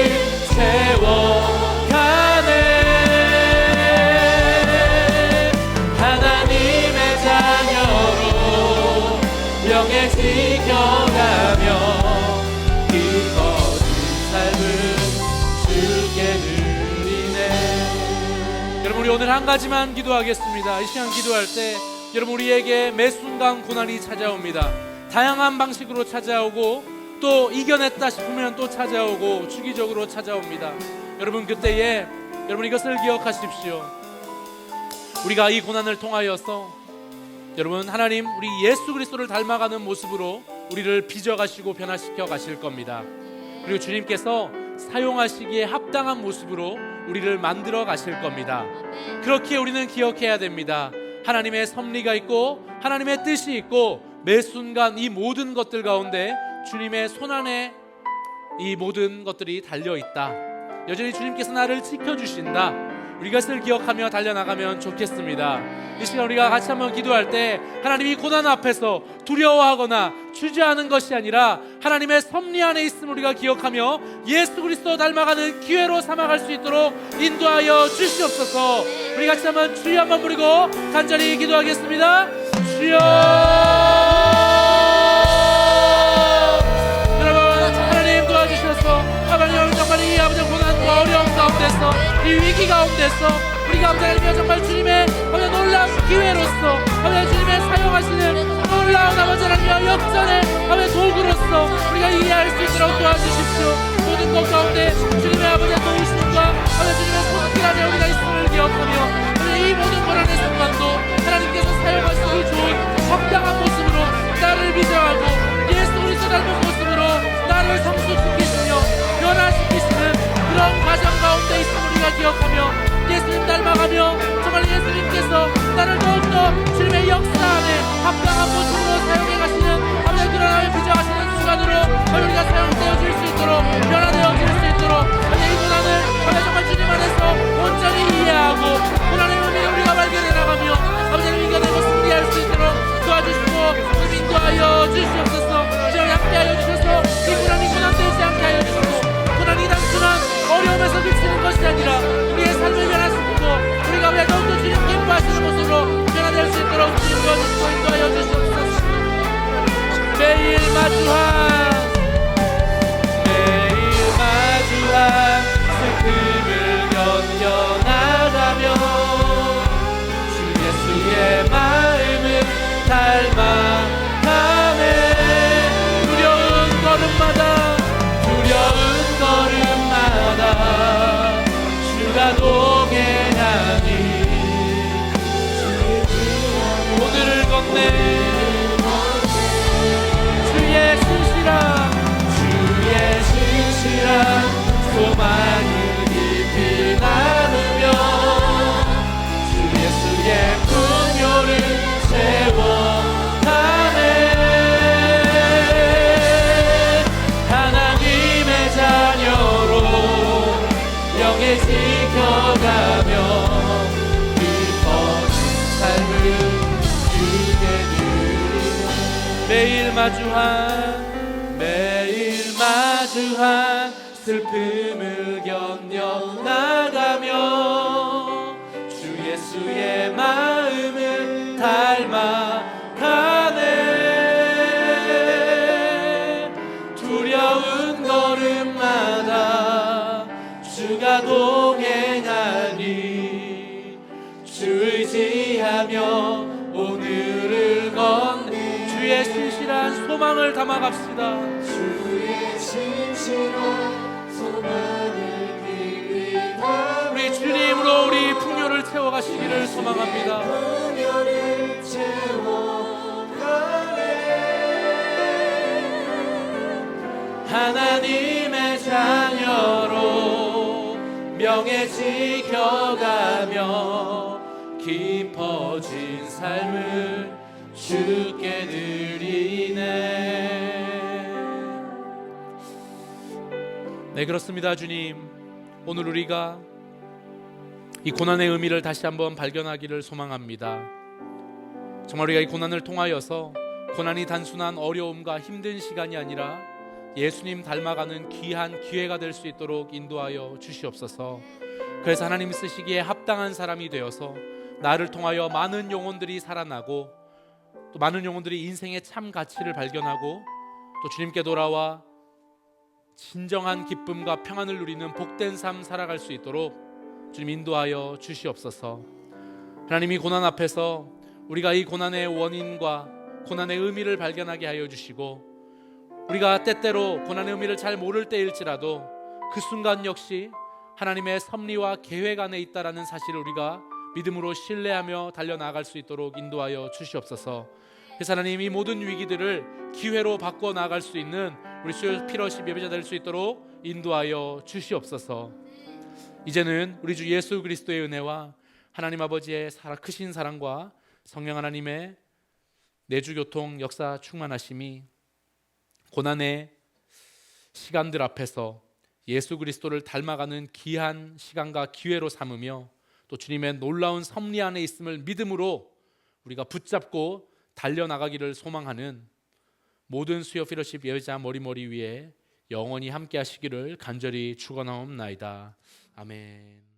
Speaker 3: 세워가네. 하나님의 자녀로 명예 지켜가며 깊어진 삶을 주께 누리네. 여러분, 우리 오늘 한 가지만 기도하겠습니다. 이 시간 기도할 때 여러분, 우리에게 매 순간 고난이 찾아옵니다. 다양한 방식으로 찾아오고 또 이겨냈다 싶으면 또 찾아오고 주기적으로 찾아옵니다. 여러분, 그때에 여러분 이것을 기억하십시오. 우리가 이 고난을 통하여서 여러분, 하나님 우리 예수 그리스도를 닮아가는 모습으로 우리를 빚어가시고 변화시켜 가실 겁니다. 그리고 주님께서 사용하시기에 합당한 모습으로 우리를 만들어 가실 겁니다. 그렇게 우리는 기억해야 됩니다. 하나님의 섭리가 있고 하나님의 뜻이 있고 매 순간 이 모든 것들 가운데 주님의 손안에 이 모든 것들이 달려있다. 여전히 주님께서 나를 지켜주신다. 우리 것을 기억하며 달려나가면 좋겠습니다. 이 시간 우리가 같이 한번 기도할 때 하나님이 고난 앞에서 두려워하거나 주저하는 것이 아니라 하나님의 섭리 안에 있음을 우리가 기억하며 예수 그리스도 닮아가는 기회로 삼아갈 수 있도록 인도하여 주시옵소서. 우리 같이 한번 주여 한번 부르고 간절히 기도하겠습니다. 주여. 하나님 정말 이 아버지 고난과 어려움 가운데서 이 위기 가운데서 우리가 하나님 정말 주님의 놀라운 기회로서 하나님 주님의 사용하시는 놀라운 아버지 하나님의 역전의 하나님 도구로서 우리가 이해할 수 있도록 도와주십시오. 모든 것 가운데 주님의 아버지의 도우심과 하나님 주님의 손길 안에 우리가 있음을 기억하며 이 모든 고난의 순간도 하나님께서 사용하시기 좋은 합당한 모습으로 나를 빚어가고 예수 그리스도 닮은 모습으로 나를 성숙시키시며 변화시키시는 그런 과정 가운데 있음을 우리가 기억하며 예수님 닮아가며 정말 예수님께서 나를 더욱더 주님의 역사 안에 합당한 모습으로 사용해 가시는 하나님 그런 하나님 빚어가시는 순간으로 우리가 사용되어질 수 있도록 변화되어질 수 있도록 이 고난을 하나님 정말 주님 안에서 온전히 이해하고 고난의 의미를 우리가 발견해 나가며 아버지를 이겨내고 승리할 수 있도록 도와주시고 인도하여 주시옵소서. 주님 함께하여 주셔서 이 고난이 고난되지 않게 하여 주시고 고난이 단순한 어려움에서 그치는 것이 아니라 우리의 삶을 변화시키고 우리가 왜 더욱더 주님 기뻐하시는 모습으로 변화될 수 있도록 주님 도와주시고 인도하여 주시옵소서. 마주한 슬픔을 견뎌나가며 주 예수의 마음을 닮아가네. 두려운 걸음마다 주가 동행하니 오늘을 건네 주의 신실한 소망을 깊이 나누며 주 예수의 풍요를 채워가네. 하나님의 자녀로 영에 지켜가며 깊어진 삶을 주게 누리네. 매일 마주한 슬픔을 견뎌나가며 주 예수의 마음을 닮아가네. 두려운 걸음마다 주가 동행하니 주 의지하며 오늘을 걷네. 주의 신실한 소망을 담아갑시다.
Speaker 2: 주의 신실한 소망을 깊이 담아
Speaker 3: 우리 주님으로 우리 풍요를 채워가시기를 소망합니다.
Speaker 2: 풍요를 채워가네.
Speaker 3: 하나님의 자녀로 명예 지켜가며 깊어진 삶을 주께 드리네. 네, 그렇습니다. 주님, 오늘 우리가 이 고난의 의미를 다시 한번 발견하기를 소망합니다. 정말 우리가 이 고난을 통하여서 고난이 단순한 어려움과 힘든 시간이 아니라 예수님 닮아가는 귀한 기회가 될 수 있도록 인도하여 주시옵소서. 그래서 하나님 쓰시기에 합당한 사람이 되어서 나를 통하여 많은 영혼들이 살아나고 또 많은 영혼들이 인생의 참 가치를 발견하고 또 주님께 돌아와 진정한 기쁨과 평안을 누리는 복된 삶 살아갈 수 있도록 주님 인도하여 주시옵소서. 하나님이 고난 앞에서 우리가 이 고난의 원인과 고난의 의미를 발견하게 하여 주시고, 우리가 때때로 고난의 의미를 잘 모를 때일지라도 그 순간 역시 하나님의 섭리와 계획 안에 있다라는 사실을 우리가 믿음으로 신뢰하며 달려나갈 수 있도록 인도하여 주시옵소서. 그래서 하나님, 이 모든 위기들을 기회로 바꿔 나갈 수 있는 우리 주 피러십 예배자 될 수 있도록 인도하여 주시옵소서. 이제는 우리 주 예수 그리스도의 은혜와 하나님 아버지의 크신 사랑과 성령 하나님의 내주교통 역사 충만하심이 고난의 시간들 앞에서 예수 그리스도를 닮아가는 귀한 시간과 기회로 삼으며 또 주님의 놀라운 섭리 안에 있음을 믿음으로 우리가 붙잡고 달려나가기를 소망하는 모든 수요 피러십 예배자 머리 위에 영원히 함께 하시기를 간절히 축원하옵나이다. 아멘.